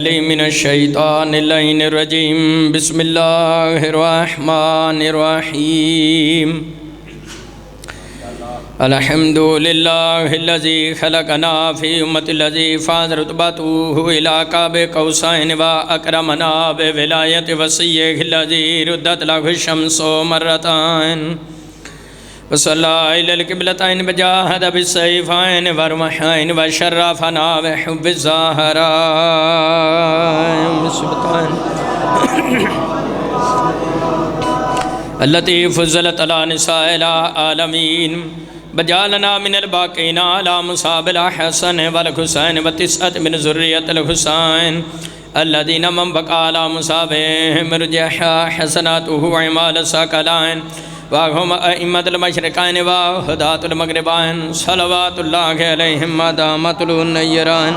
من الشیطان اللعین الرجیم بسم اللہ الرحمن الرحیم الحمدللہ الذی خلقنا فی امت الذی فاز رتبته الى قاب قوسین و اکرمنا بولایت وسیح الذی ردت له الشمس مرتان وصلی الی القبلتین بجاہد بالسیفین ورمحین وشرفنا بحب الزہرائن اللتی فضلت علی نساء العالمین بجالنا من الباقین علی مصاب الحسن والحسین وتسعت من ذریت الحسین الذین من بقى علی مصابهم رجح حسناته عمال ساکلائن واہم ائمت المشرقین وحدات المغربین صلوات اللہ علیہم مدامت النیران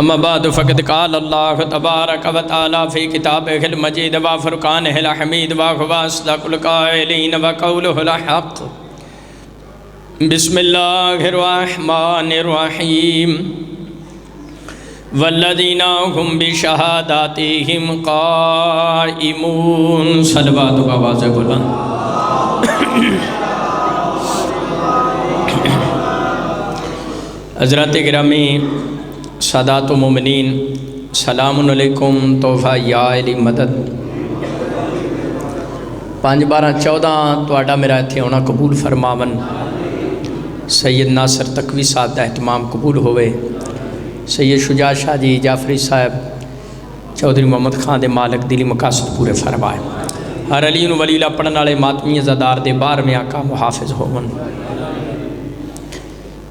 اما بعد فقد قال اللہ تبارک و تعالی فی کتابہ المجید و فرقانہ الحمید وهو اصدق القائلین وقولہ الحق بسم اللہ الرحمن الرحیم والذین هم بشہاداتہم قائمون صلوات و آواز بلند حضرات گرامی سادات و مومنین سلام علیکم تحفہ یا علی مدد 5/12/14 توڑا میرا اتھے ہونا قبول فرماون سید ناصر تقوی صاحب دا اہتمام قبول ہوئے سید شجاع شاہ جی جعفری صاحب چودھری محمد خان دے مالک دلی مقاصد پورے فرمائے ہر علی ولی اللہ پڑھن والے ماتمی زدار دے بار میں آقا محافظ ہون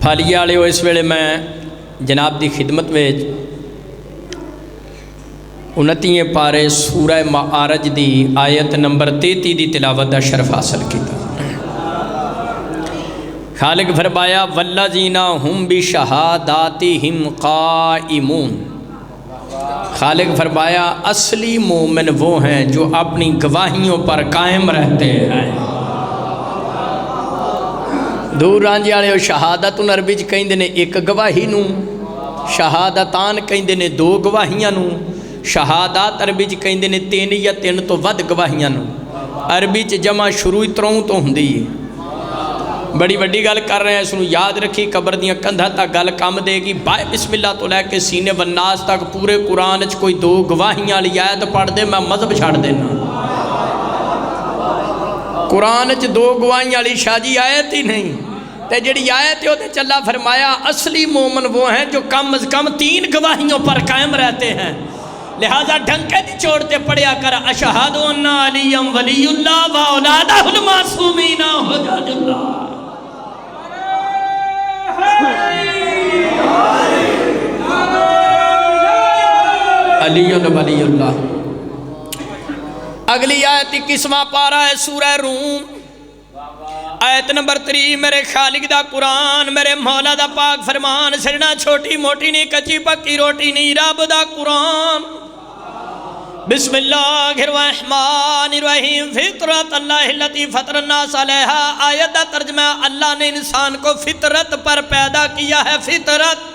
پھالیے والے ہو اس ویلے میں جناب دی خدمت ویج 29 پارے سورہ معارج دی آیت نمبر 33 دی تلاوت دا شرف حاصل کیتا خالق فرمایا والذین هم بشہاداتہم قائمون خالق فرمایا اصلی مومن وہ ہیں جو اپنی گواہیوں پر قائم رہتے ہیں دور رانجی آلے شہادت عربی چ کہیں دینے ایک گواہی نو شہادتان کہیں دینے 2 گواہیاں نو شہادات عربی چ کہیں دینے 3 یا 3 تو ود گواہیاں نو عربی چ جمع شروع تروں تو ہوں دی بڑی وڈی گل کر رہے ہیں اس نے یاد رکھی قبر دیاں کندھا تک گل کام دے گی بائے بسم اللہ تو لے کے سینے والناس تک پورے قرآن چ کوئی 2 گواہیاں لی آیت پڑھ دے میں مذہب چھاڑ دینا قرآن چ 2 گواہیاں لی شاہ جی آیت ہی نہیں تے جڑی آیت ہے چلا فرمایا اصلی مومن وہ ہیں جو کم از کم 3 گواہیوں پر قائم رہتے ہیں لہذا ڈھنکے دی چھوڑتے پڑھیا کر اشہد ان علی ولی اللہ و اولادہ المعصومین حجج اللہ علی ولی اللہ اگلی آیت 21واں پارہ ہے سورہ روم آیت نمبر 3 میرے خالق دا قرآن میرے مولا دا پاک فرمان سرنا چھوٹی موٹی نہیں کچی پکی روٹی نہیں رب دا قرآن بسم اللہ الرحمن الرحیم فطرت اللہ التي فطر الناس علیہا آیت دا ترجمہ اللہ نے انسان کو فطرت پر پیدا کیا ہے فطرت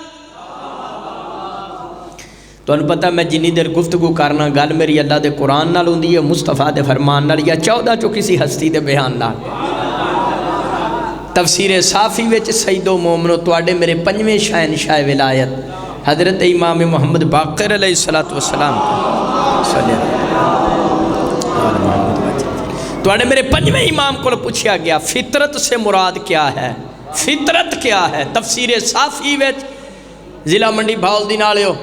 تو انہوں پتہ میں جنی دیر گفتگو کرنا گل میری اللہ دے قرآن نال ہوندی ہے مصطفیٰ دے فرمان نال یا 14 جو کسی ہستی دے بیان نال تفسیر صافی وچ سید و مومنو توڑے میرے 5ویں شہنشاہ ولایت حضرت امام محمد باقر علیہ السلام توڑے میرے 5ویں امام کو پوچھیا گیا فطرت سے مراد کیا ہے فطرت کیا ہے تفسیر صافی وچ ضلع منڈی بھاول دی نالیو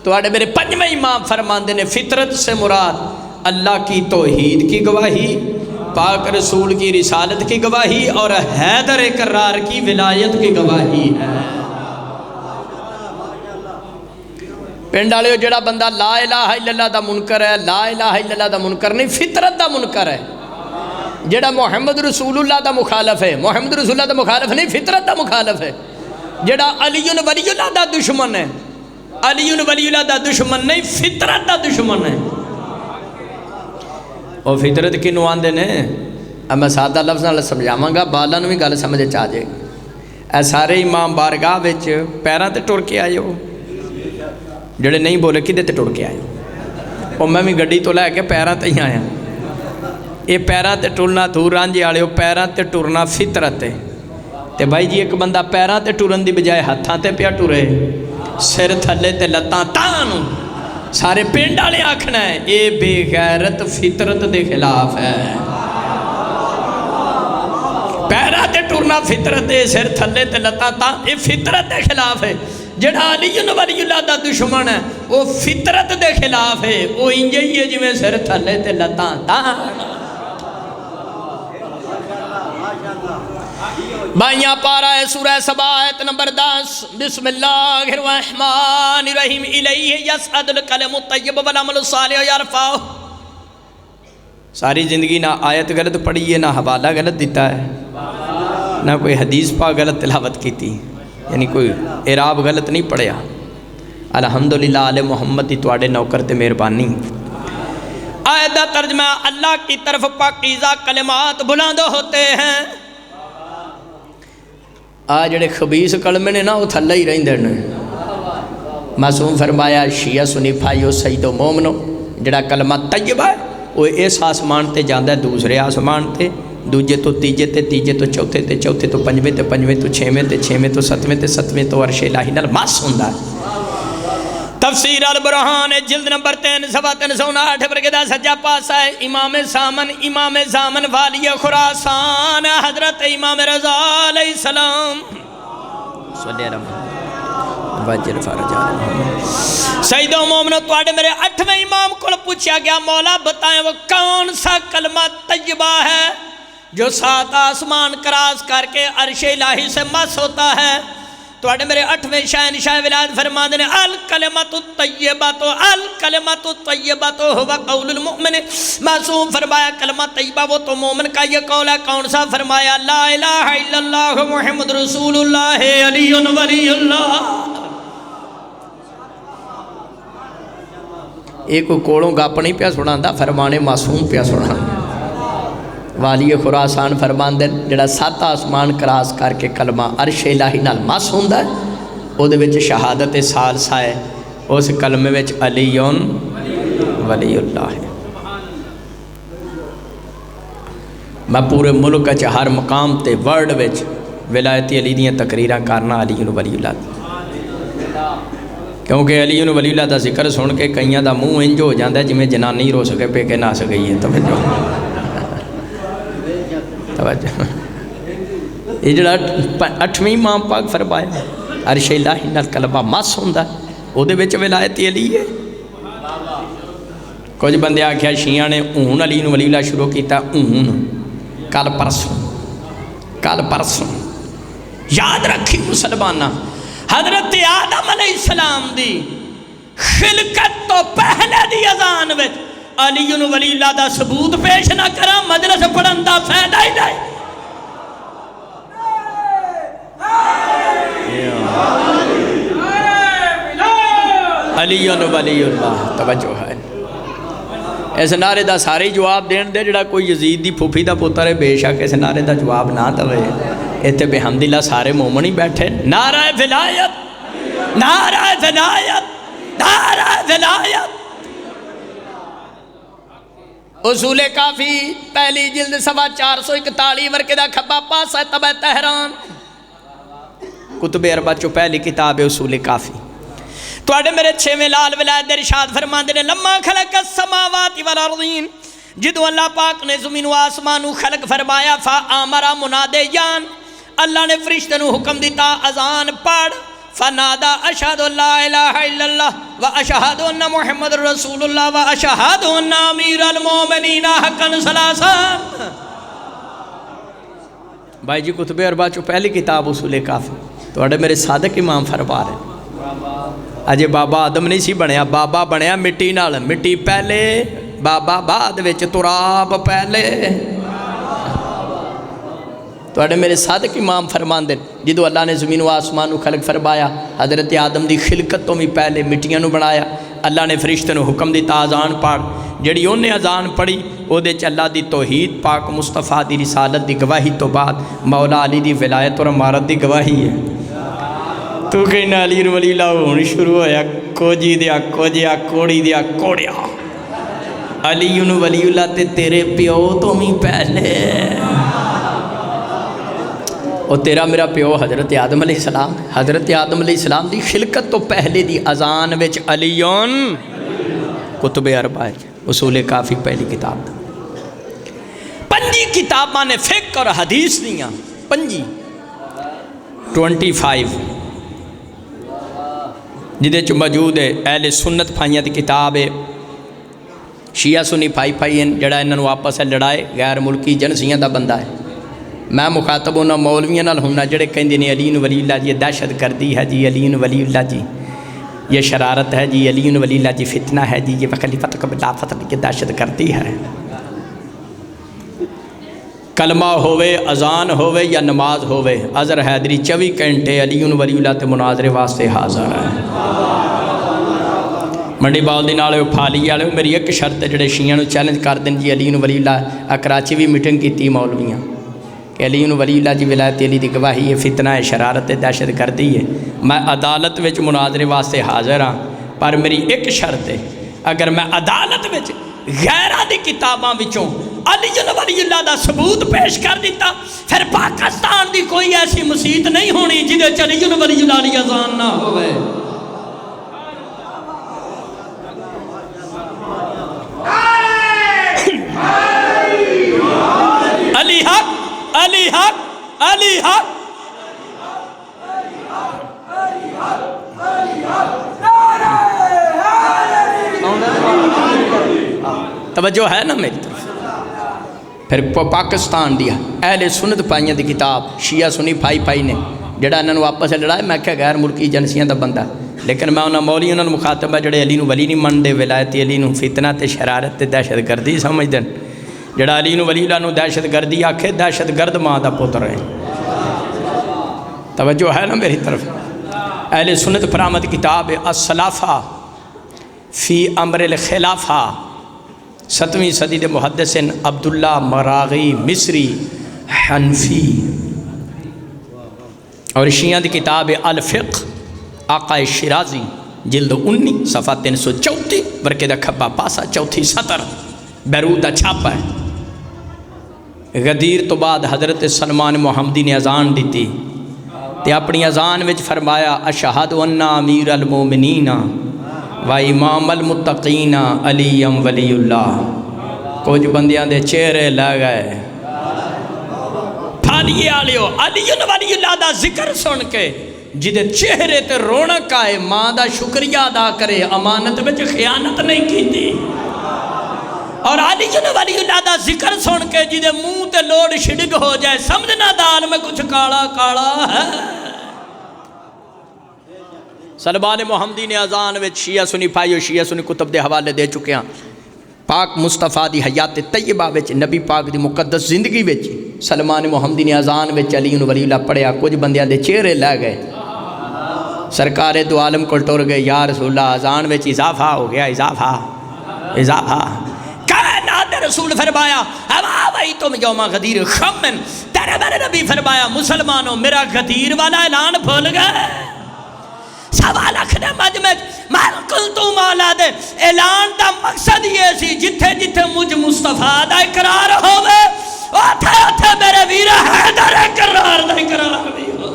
توڑے میرے 5ویں امام فرماندے نے فطرت سے مراد اللہ کی توحید کی گواہی پاک رسول کی رسالت کی گواہی اور حیدر کرار کی ولایت کی گواہی ہے پنڈالیو جڑا بندہ لا الہ الا اللہ دا منکر ہے لا الہ الا اللہ دا منکر نہیں فطرت دا منکر ہے جڑا محمد رسول اللہ دا مخالف ہے محمد رسول اللہ دا مخالف نہیں فطرت دا مخالف ہے جڑا علی ولی اللہ دا دشمن ہے علی ولی اللہ دا دشمن نہیں فطرت دا دشمن ہے اور فطرت کنو آندے نے اب میں سادہ لفظ نال سمجھاواں گا بالاں نوں بھی گل سمجھ آ جائے اے سارے امام بارگاہ وچ پیراں تے ٹر کے آئے ہو، جڑے نہیں بولے کدے تے ٹر کے آئے ہو؟ اور میں بھی گڈی تو لے کے پیراں تے ہی آیا۔ یہ پیراں تے ٹرنا دور رانجھے والے ہو، پیراں تے ٹرنا فطرت ہے۔ تے بھائی جی ایک بندہ پیراں تے ٹرن دی بجائے ہتھاں تے پیا ٹرے، سر تھلے تے لتاں تاں، سارے پنڈ والے آکھنا ہے اے بے غیرت فطرت دے خلاف ہے۔ پیراں تے ٹرنا فطرت ہے، سر تھلے تے لتاں تاں، یہ فطرت دے خلاف ہے۔ جڑا علی ولی اللہ دا دشمن ہے وہ فطرت دے خلاف ہے، وہ انجے ہی ہے جویں سر تھلے تے لتاں تاں۔ بائیاں پارا ہے سورہ سبا آیت نمبر 10، بسم اللہ الرحمن الرحیم، الیہ یصعد الکلم الطیب والعمل الصالح یرفعہ۔ ساری زندگی نہ آیت غلط پڑھی ہے، نہ حوالہ غلط دیتا ہے، نہ کوئی حدیث پاک غلط تلاوت کی تھی، یعنی کوئی اعراب غلط نہیں پڑھیا۔ الحمدللہ آل محمد دی تواڈے نوکر تے مہربانی۔ آیت دا ترجمہ اللہ کی طرف پاکیزہ کلمات بلند ہوتے ہیں۔ جڑے خبیث کلمے نے نا وہ تھلے ہی رہندے نے۔ معصوم فرمایا شیعہ سنی بھائیو سیدو مومنو، جڑا کلمہ طیبہ ہے وہ اس آسمان تے جاندہ ہے دوسرے آسمان تے، دوجے تو تیجے تے، تیجے تو چوتھے تے، چوتھے تو پنجویں تے، پنجویں تو چھویں تے، چھویں تو ستویں تے، ستویں تو عرش الہی نال مس ہوندا ہے۔ تفسیر البرہان جلد نمبر 3 صفحہ 359 پر کہتا سجا پاسا ہے امام زامن والی خراسان حضرت امام رضا علیہ السلام صلی اللہ وجل فرجان۔ سید و مومنو توڑے میرے 8ویں امام کو پوچھا گیا مولا بتائیں وہ کون سا کلمہ طیبہ ہے جو 7 آسمان کراس کر کے عرش الہی سے مس ہوتا ہے؟ توڑے میرے 8ویں شہنشاہ ولایت فرما دینے الکلمۃ الطیبۃ، الکلمۃ الطیبۃ ہوا قول المؤمن۔ معصوم فرمایا کلمہ طیبہ وہ تو مومن کا یہ قول ہے، کون سا؟ فرمایا لا الہ الا اللہ محمد رسول اللہ علی ولی اللہ۔ ایک کوڑوں گپ نہیں پیا سناتا، فرمانے معصوم پیا سنا۔ والی خراسان فرماندے جڑا 7 آسمان کراس کر کے کلمہ عرش الہی نال مس ہوندا ہے، او دے وچ شہادت ثالثہ ہے، اس کلمے وچ علی ولی اللہ ہے۔ میں پورے ملک وچ ہر مقام تے ورلڈ وچ ولایت علی دیاں تقریراں کرنا علی ولی اللہ، کیونکہ علی ولی اللہ دا ذکر سن کے کئیاں دا منہ انج ہو جاندا ہے جویں جنانی رو سکے پہ کے نس گئی ہے۔ توجہ یہ جڑا 8ویں امام پاک فرمایا عرش الہی نال کلمہ مس ہوندا ہے، او دے وچ ولایت علی ہے۔ کچھ بندے آکھیا شیعہ نے اون علی ولی اللہ شروع کیتا، اون کل پرسوں یاد رکھی مسلمانہ حضرت آدم علیہ السلام دی خلقت تو پہلے دی اذان وچ علی ولی اللہ دا ثبوت پیش نہ کرا مجلس پڑھن دا فائدہ ہی نہیں۔ علی ولی اللہ توجہ ہے۔ اس نعرے دا سارے جواب دین دے، جڑا کوئی یزید دی پھوپھی دا پتر ہے بے شک اس نعرے دا جواب نہ دے۔ ایتھے بحمدللہ سارے مومن ہی بیٹھے، نعرہ ولایت، نعرہ ولایت، نعرہ ولایت۔ اصول کافی پہلی جلد صفحہ 441 ورقہ کھبا پاس ہے طبع تہران، کتب اربع چو پہلی کتاب ہے اصول کافی۔ توڑے میرے 6ویں لال ولایت در ارشاد فرماندے نے لما خلق السماوات والارضین، جدو اللہ پاک نے زمین و آسمانو خلق فرمایا فآمرا منادے جان، اللہ نے فرشتے نو حکم دیتا اذان پڑھ، فنادا اشہد لا الہ الا اللہ و اشہد ان محمد رسول اللہ و اشہد ان امیر المومنین حقا ثلاثا۔ بھائی جی کتب اربع چو پہلی کتاب اصول کافی، توڑے میرے صادق امام فرما رہے اجے بابا آدم نہیں سی بنیا، بابا بنیا مٹی نال، مٹی پہلے بابا بعد وچ تراب پہلے۔ توڑے میرے صادق امام فرماندے جدو اللہ نے زمین و آسمان نو خلق فرمایا حضرت آدم دی خلقت تو بھی پہلے مٹیاں نو بنایا، اللہ نے فرشتے نو حکم دیتا اذان پڑھ، جڑی انہیں اذان پڑھی او دے چ اللہ دی توحید پاک مصطفیٰ دی رسالت دی گواہی تو بعد مولا علی دی ولایت اور امارت دی گواہی ہے۔ تو کہنا علی ولی اللہ ہونی شروع ہویا کوجی دیا کوجیا کوڑی دیا کوڑیا علی ولی اللہ تے تیرے پیو تو ہی پہلے اور تیرا میرا پیو حضرت آدم علیہ السلام، حضرت آدم علیہ السلام دی خلقت تو پہلے دی اذان وچ علیون کتب اربع اصول کافی پہلی کتاب دا پنجی کتاباں نے فقہ اور حدیث دیاں پنجی 25 جدے چ موجود ہے اہل سنت پھائیاں دی کتاب ہے شیعہ سنی پھائی ہیں جڑا انہوں آپس ہے لڑائے غیر ملکی جنسیاں دا بندہ ہے۔ میں مخاطب ہونا مولویاں نال ہونا جڑے کہندے نے علی ولی اللہ جی دہشت گردی ہے جی، علی ولی اللہ جی یہ شرارت ہے جی، علی ولی اللہ جی فتنہ ہے جی، یہ خلیفۃ کا خلافت کی دہشت گردی ہے۔ کلمہ ہوئے اذان ہوئے یا نماز ہوئے اظہر حیدری 24 گھنٹے علی ولی اللہ تے مناظرے واسطے حاضر ہے۔ منڈی بال دی نالے پھالی والے میری ایک شرط ہے جڑے شیعہ نو چیلنج کر دیں جی علی ولی اللہ کراچی بھی میٹنگ کیتی مولویاں کہ علی ولی اللہ جی ولایت علی دی گواہی ہے، فتنہ ہے، شرارت ہے، دہشت گردی ہے، میں عدالت وچ مناظرے واسطے حاضر ہاں پر میری ایک شرط ہے اگر میں عدالت وچ غیرہ دی کتاباں وچوں علی ولی اللہ دا ثبوت پیش کر دیتا پھر پاکستان دی کوئی ایسی مسجد نہیں ہونی جدے چ علی ولی اللہ دی اذان نہ ہوئے۔ علی حق علی حق علی حق توجہ ہے نا میری طرف۔ پھر پاکستان دیا اہل سنت پائیاں دی کتاب شیعہ سنی پائی نے جڑا انہوں آپس سے لڑائے میں کہا غیر ملکی جنسیاں دا بندہ لیکن میں انہوں مولی انہوں مخاطب ہے جڑے علی ولی نہیں من دے ولایت علی فتنہ تے شرارت تے دہشت گردی سمجھ دیں جڑا علی ولی اللہ دہشت گردی آکھے دہشت گرد ماں دا پتر ہے۔ توجہ ہے نا میری طرف۔ اہل سنت فرامت کتاب السلافہ فی امر الخلافہ 7ویں صدی دے محدثن عبداللہ مراغی مصری حنفی اور شیعہ دی کتاب الفقہ آقا شیرازی جلد 19 صفحہ 334 برکے دا کھبا پاسا چوتھی سطر بیروت دا چھاپا ہے۔ غدیر تو بعد حضرت سلمان محمدی نے اذان دیتی تے اپنی اذان وچ فرمایا اشہد ان امیر المومنین و امام المتقین علی ولی اللہ۔ کچھ بندیاں دے چہرے لگ گئے پھالیے آلیو علی ولی اللہ دا ذکر سن کے جدے چہرے تے رونق آئے ماں دا شکریہ ادا کرے امانت وچ خیانت نہیں کی تھی اور علی ولی اللہ دا ذکر سن کے جدے منہ تے لوڑ شڑگ ہو جائے سمجھنا دال میں کچھ کالا کالا ہے۔ سلمان محمدی نے اذان وچ شیعہ سنی پائی اور شیعہ سنی کتب دے حوالے دے چکے ہیں۔ پاک مصطفیٰ دی حیات طیبہ وچ نبی پاک دی مقدس زندگی وچ سلمان محمدی نے اذان وچ علی ولی اللہ پڑھیا کچھ بندیاں دے چہرے لے گئے سرکار دو عالم کو ٹور گئے یا رسول اللہ اذان وچ اضافہ ہو گیا اضافہ کائنات رسول فرمایا ہوا وہی تم یوم غدیر خمن تیرے میرے نبی فرمایا مسلمانوں میرا غدیر والا اعلان بھول گئے۔ 1.25 لاکھ نے مجمع مال قلتو مولا دے اعلان دا مقصد یہ سی جتھے جتھے مجھ مصطفیٰ دا اقرار ہوئے اوتھے میرے ویر حیدر اقرار دا اقرار بھی ہوئے۔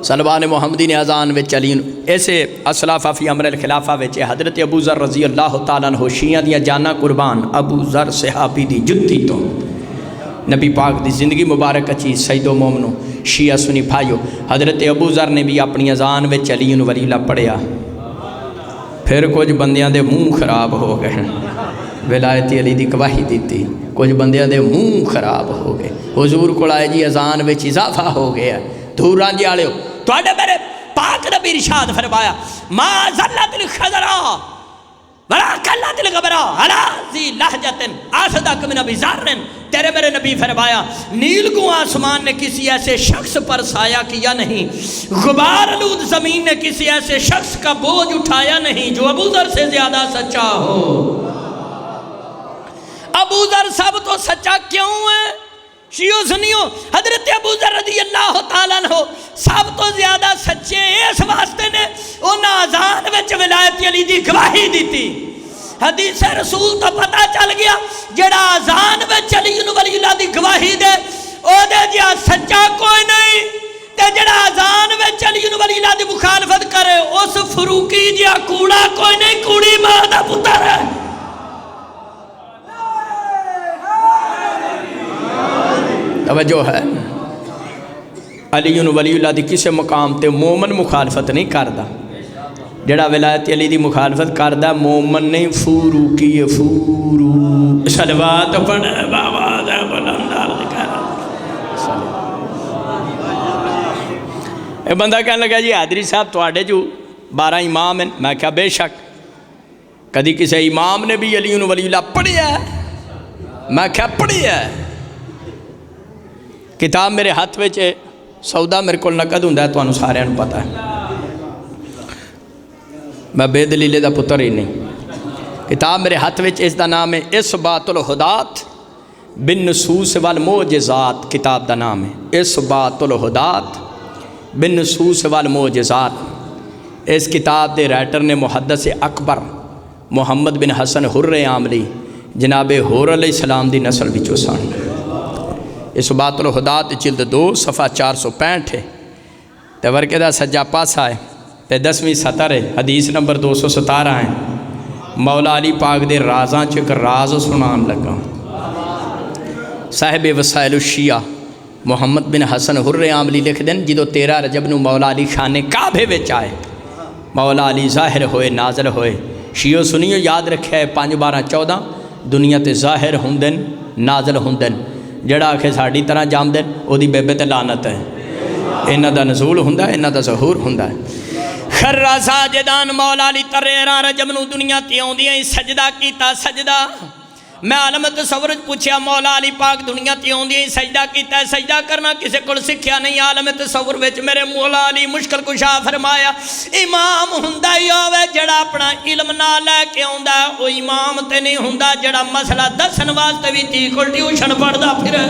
سلمان محمدی نے اذان وچ علی ایسے اسلافہ فی امر الخلافہ وچ حضرت ابو ذر رضی اللہ تعالیٰ عنہ شیعہ دیا جانا قربان ابو ذر صحابی دی جتی تو نبی پاک دی زندگی مبارک اچھی سید و مومنو شیعہ سنی بھائیو حضرت ابو ذر نے بھی اپنی اذان وچ علی ولی اللہ پڑھیا پھر کچھ بندیاں دے منہ خراب ہو گئے ولایت علی دی گواہی دیتی کچھ بندیاں دے منہ خراب ہو گئے حضور کو آئے جی اذان وچ اضافہ ہو گیا دور رانجی آلے ہو تو آڈے میرے پاک نبی ارشاد فرمایا ما ذلت الخضراء بڑا کلا دل گبرا ہلا ذی لہجتن آسدک من ابی ذرن، تیرے میرے نبی فرمایا نیل کو آسمان نے کسی ایسے شخص پر سایہ کیا نہیں، غبار آلود زمین نے کسی ایسے شخص کا بوجھ اٹھایا نہیں جو ابو ذر سے زیادہ سچا ہو۔ ابو ذر سب تو سچا کیوں ہے؟ شیعو سنیو، حضرت ابو ذر رضی اللہ تعالیٰ عنہ سب تو زیادہ سچے اس واسطے نے انہاں اذان وچ ولایت علی دی گواہی دیتی۔ حدیث رسول تو پتہ چل گیا جڑا اذان وچ علی ولی اللہ دی گواہی دے او دے جیا سچا کوئی نہیں، تے جڑا اذان وچ علی ولی اللہ دی مخالفت کرے اس فروقی جیا کوڑا کوئی نہیں، کوڑی ماں دا پتر ہے۔ توجہ ہے، علی ولی اللہ دی کسے مقام تے مومن مخالفت نہیں کردا، جڑا ولایت علی دی مخالفت کردا مومن نہیں، فوروقی فورو صلوات پڑھ بابا دے بلندار ذکر۔ اے بندہ کہنے لگا جی حیدری صاحب تواڈے جو 12 امام ہیں، میں کہا بے شک، کدی کسی امام نے بھی علی ولی اللہ پڑھیا ہے؟ میں کہا پڑھیا ہے۔ کتاب میرے ہاتھ وچ سودا میرے کو نقد ہوندا ہے، تانوں سارے نوں پتہ ہے، میں بے دلیلے دا پتر ہی نہیں۔ کتاب میرے ہاتھ وچ اس دا نام ہے اثبات الہدات بالنصوص والمعجزات، کتاب دا نام ہے اثبات الہدات بالنصوص والمعجزات۔ اس کتاب دے رائٹر نے محدث اکبر محمد بن حسن حر عاملی جناب حور علیہ السلام دی نسل وچوں سن۔ اثبات الہدات جلد 2 صفحہ 465 ہے، تے ورقے دا سجا پاسا ہے تے 10ویں سطر ہے، حدیث نمبر 217 ہے۔ مولا علی پاک دے رازاں چ ایک راز سنان لگا۔ صاحب وسائل الشیعہ محمد بن حسن حر عاملی لکھ دیں جدو 13 رجب نو مولا علی خانے کعبے وچ آئے، مولا علی ظاہر ہوئے نازل ہوئے۔ شیعو سنیو یاد رکھے 5 12 14 دنیا تے ظاہر ہوندن نازل ہوندن، جڑا آکھے ساڑی طرح جام دن او دی بے تے لعنت ہے، انہاں دا نزول ہوندا ہے، انہاں دا ظہور ہوندا ہے۔ خرا ساجدان مولا علی 13 رجب نو دنیا تے اوندیاں سجدہ کیتا۔ سجدہ میں عالم تصور پوچھیا مولا علی پاک دنیا تے اوندیاں سجدہ کیتا ہے، سجدہ کرنا کسے کول سکھیا نہیں۔ عالم تصور وچ میرے مولا علی مشکل کشا فرمایا امام ہوندا ہی ہوے جڑا اپنا علم نہ لے کے اوندا ہے، او امام تے نہیں ہوندا جڑا مسئلہ دسن واسطے وی تی کول ٹیوشن پڑھدا پھرے۔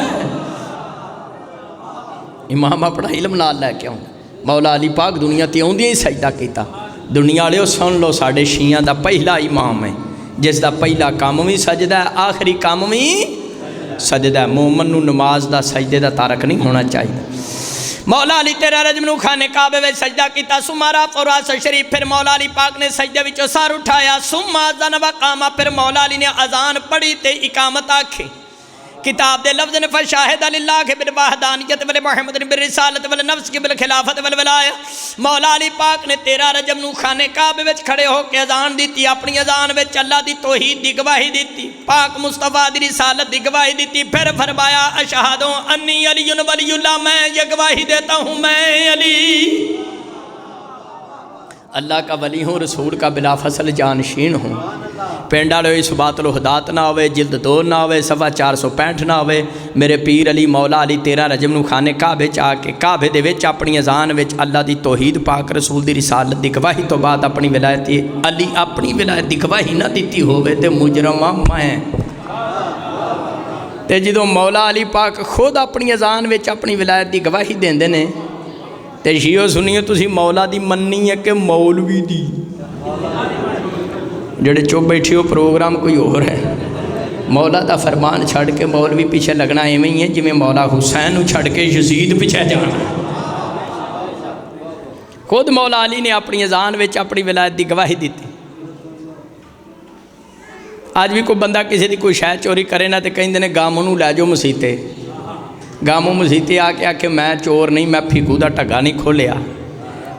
امام اپنا علم نہ لے کے اوندا، مولا علی پاک دنیا تے اوندیاں ہی سجدہ کیتا۔ دنیا والےو سن لو ساڈے شیعہ دا پہلا امام ہے جس دا پہلا کام بھی سجدہ ہے، آخری کام بھی سجدہ ہے۔ مومن نو نماز دا سجدے دا تارک نہیں ہونا چاہیے۔ مولا علی 13 رجب نو خانے کعبے وچ سجدہ کیتا، سمارا فراس شریف، پھر مولا علی پاک نے سجدے وچوں سر اٹھایا، ثم اذن وقام، پھر مولا علی نے اذان پڑھی تے اقامت آکھی۔ کتاب دے لفظ نے فشاہد للہ بالوحدانیت والمحمد بالرسالت والنفس کی بالخلافت والولایہ۔ مولا علی پاک نے 13 رجب نو خانے کعبے وچ کھڑے ہو کے اذان دیتی، اپنی اذان وچ اللہ دی توحید دی گواہی دیتی، پاک مصطفیٰ دی رسالت دی گواہی دیتی، پھر فرمایا اشہد انی علی ولی اللہ، میں یہ گواہی دیتا ہوں میں علی اللہ کا ولی ہوں، رسول کا بلا فصل جانشین ہوں۔ پینڈا لوئی اثبات الہدات نہ ہوئے، جلد 2 نہ ہوئے، صفحہ 465 نہ ہوئے۔ میرے پیر علی مولا علی 13 رجب نو خانے کعبے چ آ کے کعبے دے وچ اپنی اذان وچ اللہ دی توحید پاک رسول دی رسالت دی گواہی تو بعد اپنی ولایت علی اپنی ولایت دی گواہی نہ دیتی ہوئے تے مجرمہ میں تے جدوں مولا علی پاک خود اپنی اذان وچ اپنی ولایت دی گواہی دیندے نے تے شیعو سنیو تسی مولا دی مننی ہے کہ مولوی دی؟ جڑے چپ بیٹھے ہو پروگرام کوئی اور ہے، مولا دا فرمان چھڑ کے مولوی پیچھے لگنا ایویں ہی ہے جویں مولا حسین چھڑ کے یزید پیچھے جانا۔ خود مولا علی نے اپنی اذان وچ اپنی ولایت دی گواہی دیتی۔ آج بھی کوئی بندہ کسی دی کوئی شے چوری کرے نہ تے کہندے نے گاموں نوں لے جاؤ مسیتے، گاموں مسیتے آ کے آکھے میں چور نہیں، میں پھیکو دا ٹگا نہیں کھولیا،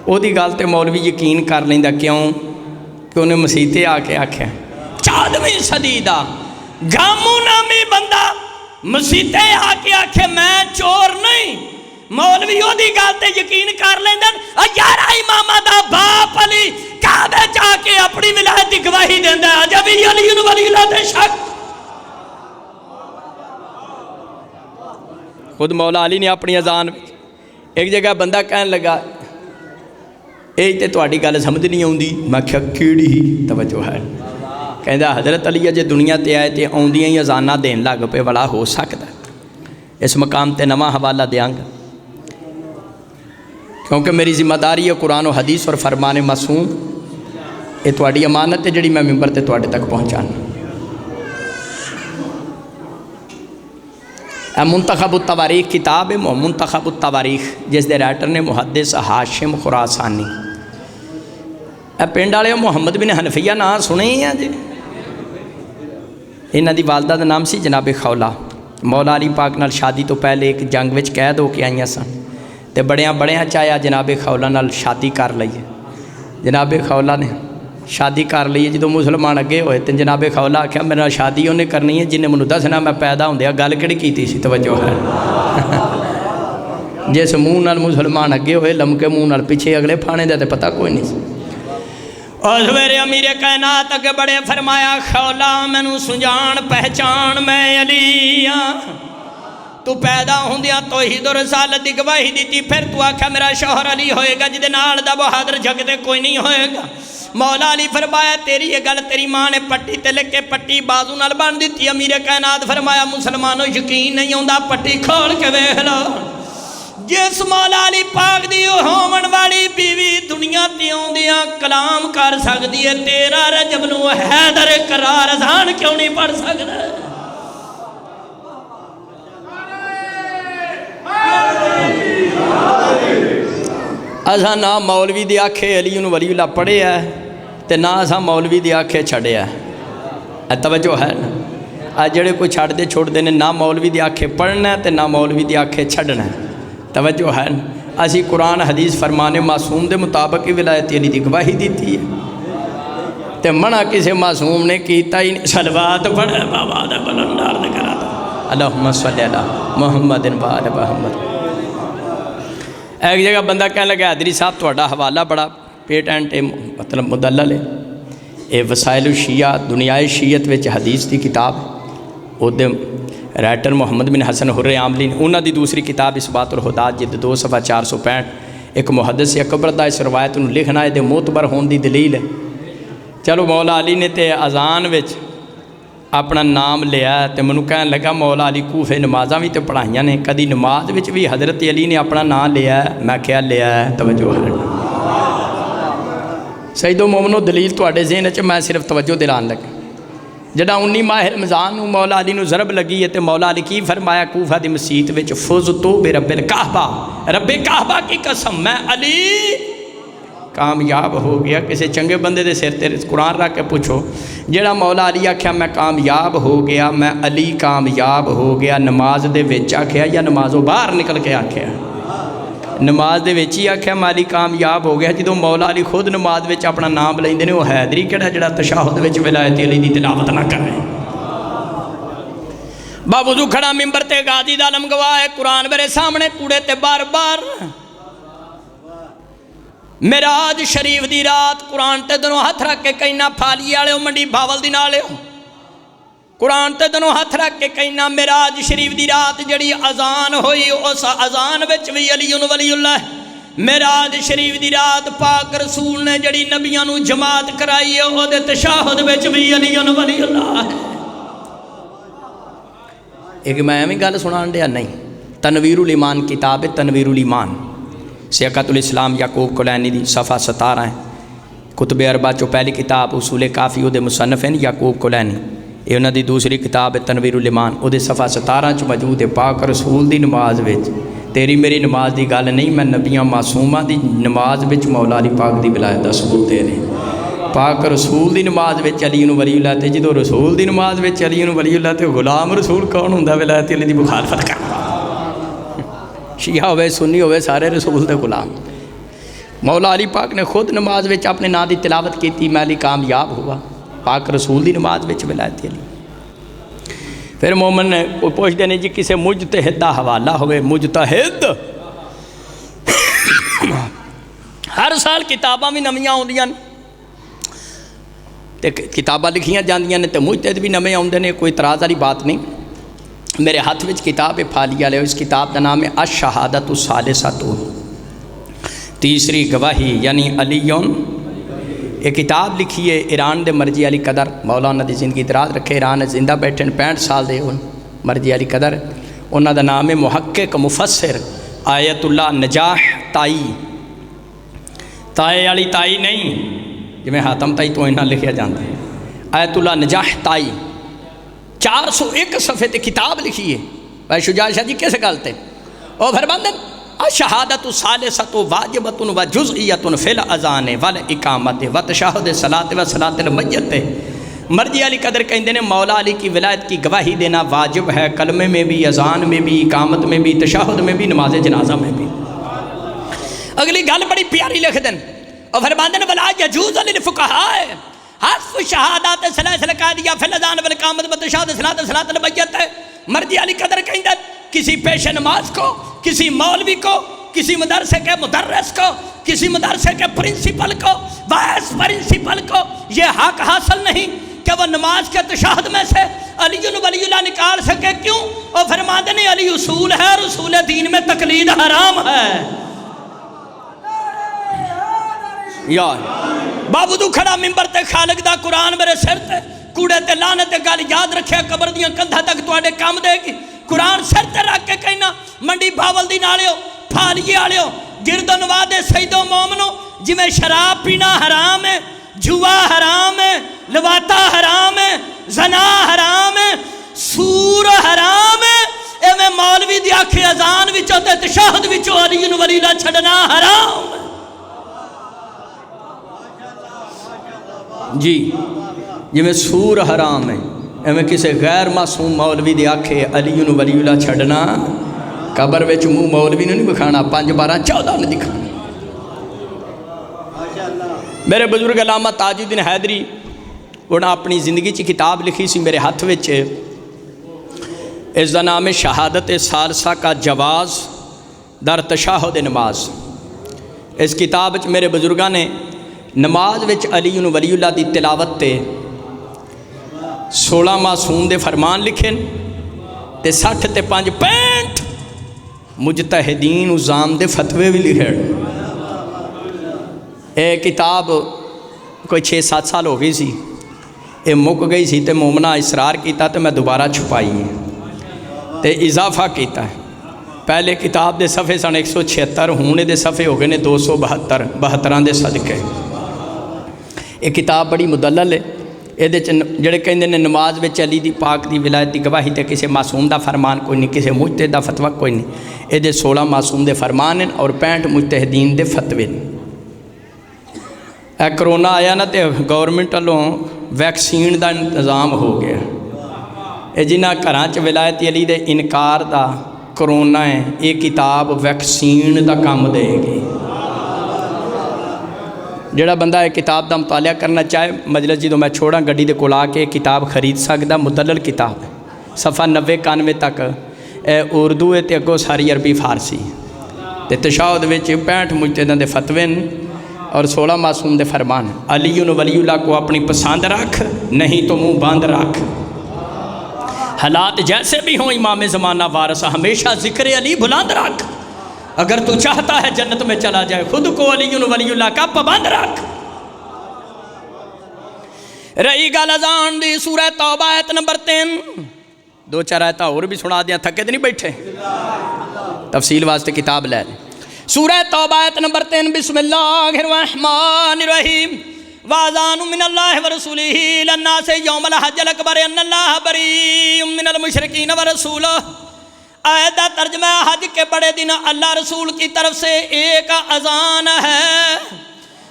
او دی گل تے مولوی یقین کر لیندا، کیوں کہ انہیں مسیتے آ کے آکھیا 14ویں صدی دا گاموں نامی بندہ مسیتے آ کے آکھے میں چور نہیں، مولوی دی گل تے یقین کر لیندن 11 اماماں دا باپ علی کعبے جا کے اپنی ولایت دی گواہی دیندا ہے اجے بھی علی ولی اللہ تے شک خود مولا علی نے اپنی اذان ایک جگہ بندہ کہنے لگا اے تے تہاڈی گل سمجھ نہیں آوندی میں کہیا کیڑی توجہ ہے کہندا حضرت علی جے دنیا تے آئے تے آوندیاں ہی اذاناں دین لگ پے بڑا ہو سکدا اس مقام تے نواں حوالہ دیاں گا کیونکہ میری ذمہ داری ہے قرآن و حدیث اور فرمان معصوم یہ تہاڈی امانت ہے جڑی میں ممبر تے تہاڈے تک پہنچانا منتخب التواریخ کتاب ہے منتخب التواریخ جس دے رائٹر نے محدث ہاشم خراسانی پنڈ والے محمد بن حنفیہ نام سنے ہی ہیں جی انہاں دی والدہ دا نام سی جناب خولا مولا علی پاک نال شادی تو پہلے ایک جنگ وچ قید ہو کے آئیاں سن تے بڑیاں چاہیا جناب خولا نال شادی کر لئیے جناب خولا نے شادی کر لئیے جدوں مسلمان اگے ہوئے تے جناب خولا آکھیا میرے نال شادی انہیں کرنی ہے جنہیں منوں دسنا میں پیدا ہوندیا گل کیڑی کیتی سی توجہ ہے جس منہ نال مسلمان اگے ہوئے لمکے منہ نال پیچھے اگلے پھانے دے تے پتہ کوئی نہیں سی اور سویرے امیر کائنات اگے بڑے فرمایا خولا مینوں سنجان پہچان میں علی تو پیدا ہوندیاں توحید و رسالت دی گواہی دیتی پھر تو آکھا میرا شوہر علی ہوئے گا جدے نال دا بہادر جگ تے کوئی نہیں ہوئے گا مولا علی فرمایا تیری یہ گل تیری ماں نے پٹی تے لے کے پٹی بازو نال بن دیتی امیر کائنات فرمایا مسلمانوں یقین نہیں ہوندا پٹی کھول کے ویکھ لو جس مولا علی پاک دی ہومن والی بیوی دنیا تے اوندیاں کلام کر سکدی ہے تیرا رجب نو حیدر قرار اذان کیوں نہیں پڑھ سکدا اساں نہ مولوی دی آکھے علی ولی اللہ پڑھے ہے تے نہ اساں مولوی دی آکھے چھڑے ہے توجہ ہے نا جڑے کوئی چھڑ دے چھوڑ دے نے نہ مولوی دی آکھے پڑھنا ہے تے نہ مولوی دی آکھے چھڑنا ہے توجہ ہے نا اسی قرآن حدیث فرمان معصوم دے مطابق ہی ولایت علی دی گواہی دیتی ہے تے منع کسے معصوم نے کیتا ہی نہیں صلوات پڑھے بابا دا بلندار دے کرا دا اللہم صلی اللہ محمد و آل محمد ایک جگہ بندہ کہنے لگا حیدری صاحب تہاڈا حوالہ بڑا پیٹ اینڈ مطلب مدلل ہے یہ وسائل الشیعہ دنیائے شیعت وچ حدیث دی کتاب او دے رائٹر محمد بن حسن حر عاملی انہاں دی دوسری کتاب اثبات الہدیٰ جلد 2 صفحہ 465 ایک محدث اکبر دا اس روایت نو لکھنا ہے دے معتبر ہون دی دلیل ہے چلو مولا علی نے تے اذان وچ اپنا نام لیا تے منو کہنے لگا مولا علی کوفے نمازاں بھی تے پڑھائیاں نے کدی نماز وچ بھی حضرت علی نے اپنا نام لیا ہے میں کیا لیا ہے توجہ ہے سید و مومنو دلیل تواڈے ذہن وچ میں صرف توجہ دلان لگا جڑا 19 ماہ رمضان نو مولا علی نو ضرب لگی ہے تے مولا علی کی فرمایا کوفہ دی مسجد وچ فزتو برب الکعبہ رب کعبہ کی قسم میں علی کامیاب ہو گیا کسی چنگے بندے دے سر تے قرآن رکھ کے پوچھو جڑا مولا علی آکھیا میں کامیاب ہو گیا میں علی کامیاب ہو گیا نماز دے وچ آکھیا یا نمازوں باہر نکل کے آکھیا نماز دے وچ ہی آکھیا میں علی کامیاب ہو گیا جدوں مولا علی خود نماز وچ اپنا نام لیندے نے وہ حیدری کہڑا جڑا تشہد وچ ولایت علی دی تلاوت نہ کرے باوضو کھڑا ممبر تے غازی دا علم گواہ ہے قرآن میرے سامنے کوڑے تے بار بار معراج شریف دی رات قرآن تے دنوں ہاتھ رکھ کے کہنا پھالی والے منڈی بھاول دی نالے قرآن تے دنوں ہاتھ رکھ کے کہنا معراج شریف دی رات جڑی اذان ہوئی اس اذان وچ بھی علی ولی اللہ معراج شریف دی رات پاک رسول نے جڑی نبیاں نو جماعت کرائی ہے او دے تشہد وچ بھی علی ولی اللہ ایک میں بھی گل سنان دیا نہیں تنویر الایمان کتاب ہے تنویر الایمان سیاقت الاسلام یعقوب کلینی دی صفحہ 17 ہے کتب اربع چو پہلی کتاب اصول کافی او دے مصنف ہیں یعقوب کلینی یہ انہاں دی دوسری کتاب ہے تنویر الایمان او دے صفحہ 17 چ موجود ہے پاک رسول دی نماز وچ تیری میری نماز دی گل نہیں میں نبیاں معصوماں دی نماز وچ مولا علی پاک دی ولایت دا ثبوت دے رہے پاک رسول دی نماز وچ علی ولی اللہ تے جدوں رسول دی نماز وچ علی ولی اللہ تے غلام رسول کون ہوندا ولایت علی دی مخالفت کرنا شیعہ ہوئے سنی ہوئے سارے رسول دے غلام مولا علی پاک نے خود نماز وچ اپنے نام دی تلاوت کیتی میں علی کامیاب ہوا پاک رسول دی نماز وچ ولایت علی پھر مومن نے کوئی پوچھتے نہیں جی کسے مجتہد دا حوالہ ہوئے مجتہد ہر سال کتاباں بھی نویاں آؤندیاں تے کتاباں لکھیاں جاندیاں نے تے مجتہد بھی نویں آؤندے نے، کوئی اعتراض والی بات نہیں۔ میرے ہاتھ وچ کتاب ہے پھالی لے، اس کتاب کا نام ہے الشہادۃ الثالثۃ، تیسری گواہی، یعنی علیون۔ یہ کتاب لکھی ہے ایران دے مرضی علی قدر، مولانا دی زندگی دراز رکھے، ایران زندہ بیٹھے 65 سال دے مرضی علی قدر، انہاں دا نام ہے محقق مفسر آیت اللہ نجاح تائی، تائے والی تائی نہیں جی میں حاتم تائی تو انہاں لکھیا جاندہ ہے، آیت اللہ نجاح تائی 401 صفحے تے کتاب لکھی ہے۔ بھائی شجاع شاہ جی کیسے گالتے او فرماندن الشہادۃ الثالثۃ واجبۃ و جزئیۃ فی الاذان والاقامۃ وتشہد الصلاۃ وصلاۃ المیت۔ مرضی علی قدر کہندے نے مولا علی کی ولایت کی گواہی دینا واجب ہے، کلمے میں بھی، اذان میں بھی، اقامت میں بھی، تشہد میں بھی، نماز جنازہ میں بھی۔ اگلی گل بڑی پیاری لکھ دن اور فرماندن ولا یجوز للفقہاء حذف شہادات ثلاث القادیہ فی الاذان والاقامۃ وتشہد الصلاۃ وصلاۃ المیت۔ مرضی علی قدر کہندے کسی پیش نماز کو، کسی مولوی کو، کسی مدرسے کے مدرس کو، کسی مدرسے کے پرنسپل کو، وائس پرنسپل کو یہ حق حاصل نہیں کہ وہ نماز کے تشہد میں سے علی ولی اللہ نکال سکے۔ کیوں؟ اور فرماتے ہیں علی اصول ہے، رسول دین میں تقلید حرام ہے۔ یار بابو تو کھڑا ممبر تے خالق دا قرآن میرے سر تے، کوڑے تے لانے تے گل یاد رکھے، قبر دیاں کندھا تک تواڈے کام دے گی۔ قرآن سر تے رکھ کے کہنا منڈی بھاول دی نالے ہو، پھالیے والے ہو، گرد و نواز سید و مومنو، جی میں شراب پینا حرام ہے، جوا حرام ہے، لواتا حرام ہے، زنا حرام ہے، سور حرام ہے، اے میں مولوی دی آکھے اذان وچوں تے تشہد وچوں علی ولی اللہ چھڑنا حرام ہے۔ جی میں سور حرام ہے، میں کسی غیر معصوم مولوی دے آکھے علی ولی اللہ چھڑنا، قبر وچ منہ مولوی نے نہیں بکھانا، 5 12 14 نے دکھانا۔ میرے بزرگ علامہ تاج الدین حیدری انہاں اپنی زندگی چی کتاب لکھی سی میرے ہاتھ وچ، اس دا نام ہے شہادت ثالثہ کا جواز در تشہد نماز۔ اس کتاب وچ میرے بزرگاں نے نماز وچ علی ولی اللہ دی تلاوت تے 16 معصوم دے فرمان لکھے تے 60 تے 5 65 مجتہدین ازام دے فتوے بھی لکھے۔ اے کتاب کوئی 6-7 سال ہو گئی سی، اے مک گئی سی تے مومنہ اصرار کیتا تے میں دوبارہ چھپائی ہے تے اضافہ کیتا ہے۔ پہلے کتاب دے صفحے سن 176، ہونے دے صفحے ہو گئے نے 272، 72 دے صدقے۔ یہ کتاب بڑی مدلل ہے، یہ جڑے کہندے نے نماز وچ علی دی پاک دی ولایت دی گواہی تے کسی معصوم دا فرمان کوئی نہیں، کسی مجتہد دا فتویٰ کوئی نہیں، یہ 16 معصوم دے فرمان ہیں اور 65 مجتہدین دے فتوے ہیں۔ اے کرونا آیا نا تے گورنمنٹ والوں ویکسین دا انتظام ہو گیا، یہ جنہ گھراں چ ولایت علی دے انکار دا کرونا ہے، یہ کتاب ویکسین دا کام دے گی۔ جڑا بندہ یہ کتاب دا مطالعہ کرنا چاہے مجلس جدوں میں چھوڑا گڈی دے کول آ کے کتاب خرید سکدا، مدلل کتاب ہے، صفحہ 90-91 تک اے اردو ہے تے اگوں ساری عربی فارسی تے تشہد وچ 65 مجتہداں دے فتوے اور 16 معصوم دے فرمان۔ علی ولی اللہ کو اپنی پسند رکھ، نہیں تو منہ بند رکھ، حالات جیسے بھی ہوں امام زمانہ وارث، ہمیشہ ذکر علی بلند رکھ، اگر تو چاہتا ہے جنت میں چلا جائے، خود کو علی ولی اللہ کا پابند رکھ۔ رہی گل اذان دی، سورہ توبہ آیت نمبر 3، 2-4 آیتیں اور بھی سنا دیا، تھکے تو نہیں بیٹھے، تفصیل واسطے کتاب لے لیں۔ سورہ توبہ آیت نمبر 3، بسم اللہ الرحمن الرحیم، وَأَذَانٌ مِّنَ اللَّهِ وَرَسُولِهِ إِلَى النَّاسِ يَوْمَ الْحَجِّ الْأَكْبَرِ أَنَّ اللَّهَ بَرِيءٌ مِّنَ الْمُشْرِكِينَ وَرَسُولُهُ۔ آیت کا ترجمہ حج کے بڑے دن اللہ رسول کی طرف سے ایک اذان ہے۔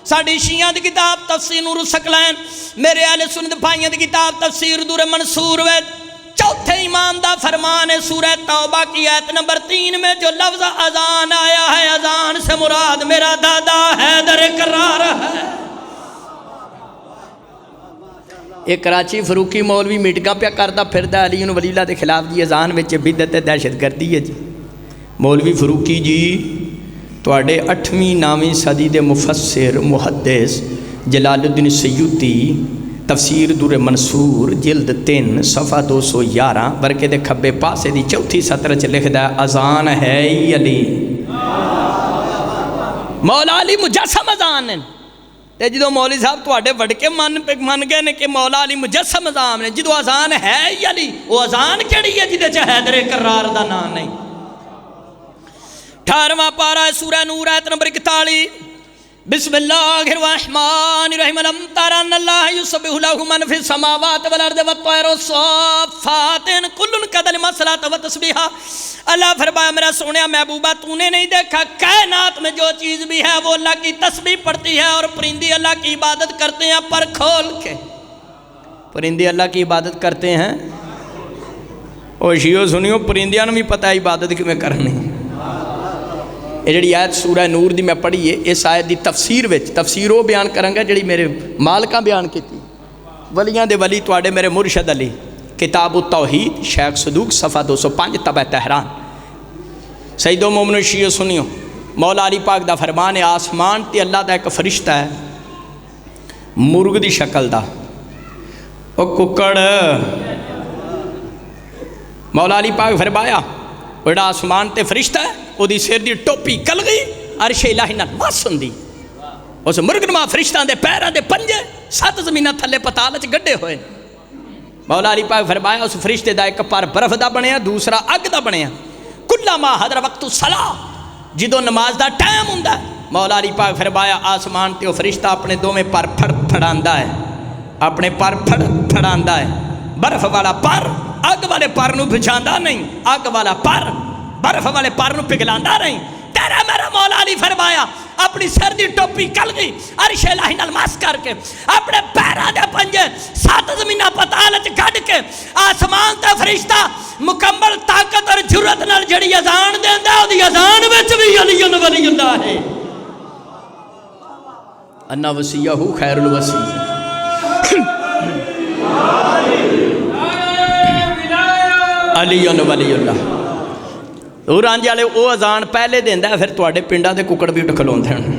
ساڑھی شیعہ دی کتاب تفسیر نور الثقلین، میرے اہل سنت بھائیوں دی کتاب تفسیر دور منصور وید، چوتھے امام دا فرمان ہے سورہ توبہ کی آیت نمبر 3 میں جو لفظ اذان آیا ہے، اذان سے مراد میرا دادا حیدر کرار ہے۔ ایک کراچی فروقی مولوی میٹنگاں پہ کرتا پھردا علی ولی اللہ دے خلاف جی، اذان وچ بدعت دہشت گردی ہے جی، مولوی فروقی جی تواڈے 8ویں 9ویں صدی دے مفسر محدث جلال الدین سیوطی تفسیر دور منصور جلد 3 صفحہ 211 ورقے دے کھبے پاسے دی چوتھی سطر چ لکھدا ہے اذان ہے علی مولا علی مجسم اذان ہے تے جدو مولوی صاحب تواڈے وڈ کے من گئے نے کہ مولا علی مجسم اذان ہے جدو اذان ہے علی وہ اذان کیڑی ہے جدے چ حیدر کرار دا نام نہیں 18واں پارہ سورہ نور آیت نمبر 41 بسم اللہ الرحمن الرحیم الم تر ان اللہ یسبح لہ من فی السماوات والارض والطیر والصافات کل قد علم الصلاۃ والتسبیح اللہ فرمایا میرا سونیا محبوبہ تو نے نہیں دیکھا کائنات میں جو چیز بھی ہے وہ اللہ کی تسبیح پڑھتی ہے اور پرندے اللہ کی عبادت کرتے ہیں پر کھول کے پرندے اللہ کی عبادت کرتے ہیں اور شیو سنیو پرندیاں بھی پتہ ہے عبادت کیویں کرنی یہ جڑی آیت سورہ نور دی میں پڑھی ہے اس آیت دی تفسیر وہ بیان کروں گا جڑی میرے مالکاں بیان کیتی ولیاں دے ولی تواڈے میرے مرشد علی کتاب التوحید شیخ صدوق صفحہ 205 طبع تہران سید و مومن شیعہ سنیو مولا علی پاک دا فرمان ہے آسمان تے اللہ دا ایک فرشتہ ہے مرغ دی شکل دا او ککڑ مولا علی پاک فرمایا بڑا آسمان تے فرشتہ ہے وہ دی سر دی ٹوپی کل گئی عرش الہی نال مس ہوندی اس مرغنما فرشتاں دے پیراں دے پنجے 7 زمیناں تھلے پتال وچ گڈے ہوئے مولا علی پاک فرمایا اس فرشتے دا ایک پر برف دا بنیا دوسرا اگ دا بنیا کلما حضر وقت الصلاۃ جدو نماز دا ٹائم ہوندا مولا علی پاک فرمایا آسمان تے وہ فرشتہ اپنے دوویں پر پھڑاندا ہے اپنے پر پھڑاندا ہے برف والا پر اگ والے پر نو بچھاندا نہیں اگ والا پر برف والے پر نو پگھلاندا نہیں تیرا میرا مولا علی فرمایا اپنی سر دی ٹوپی کل گئی عرش الہی نال مس کر کے اپنے پیراں دے پنجے 7 زمیناں پتال وچ کڈ کے آسمان تے فرشتہ مکمل طاقت اور جرأت نال جڑی اذان دیندا اودی اذان وچ بھی علی ولی اللہ ہے انا وصیہ خیر الوصی علی ولی اللہ رانجے والے وہ اذان پہلے دینا ہے پھر تواڈے پنڈاں دے ککڑ بھی اٹھ کھلوندے ہیں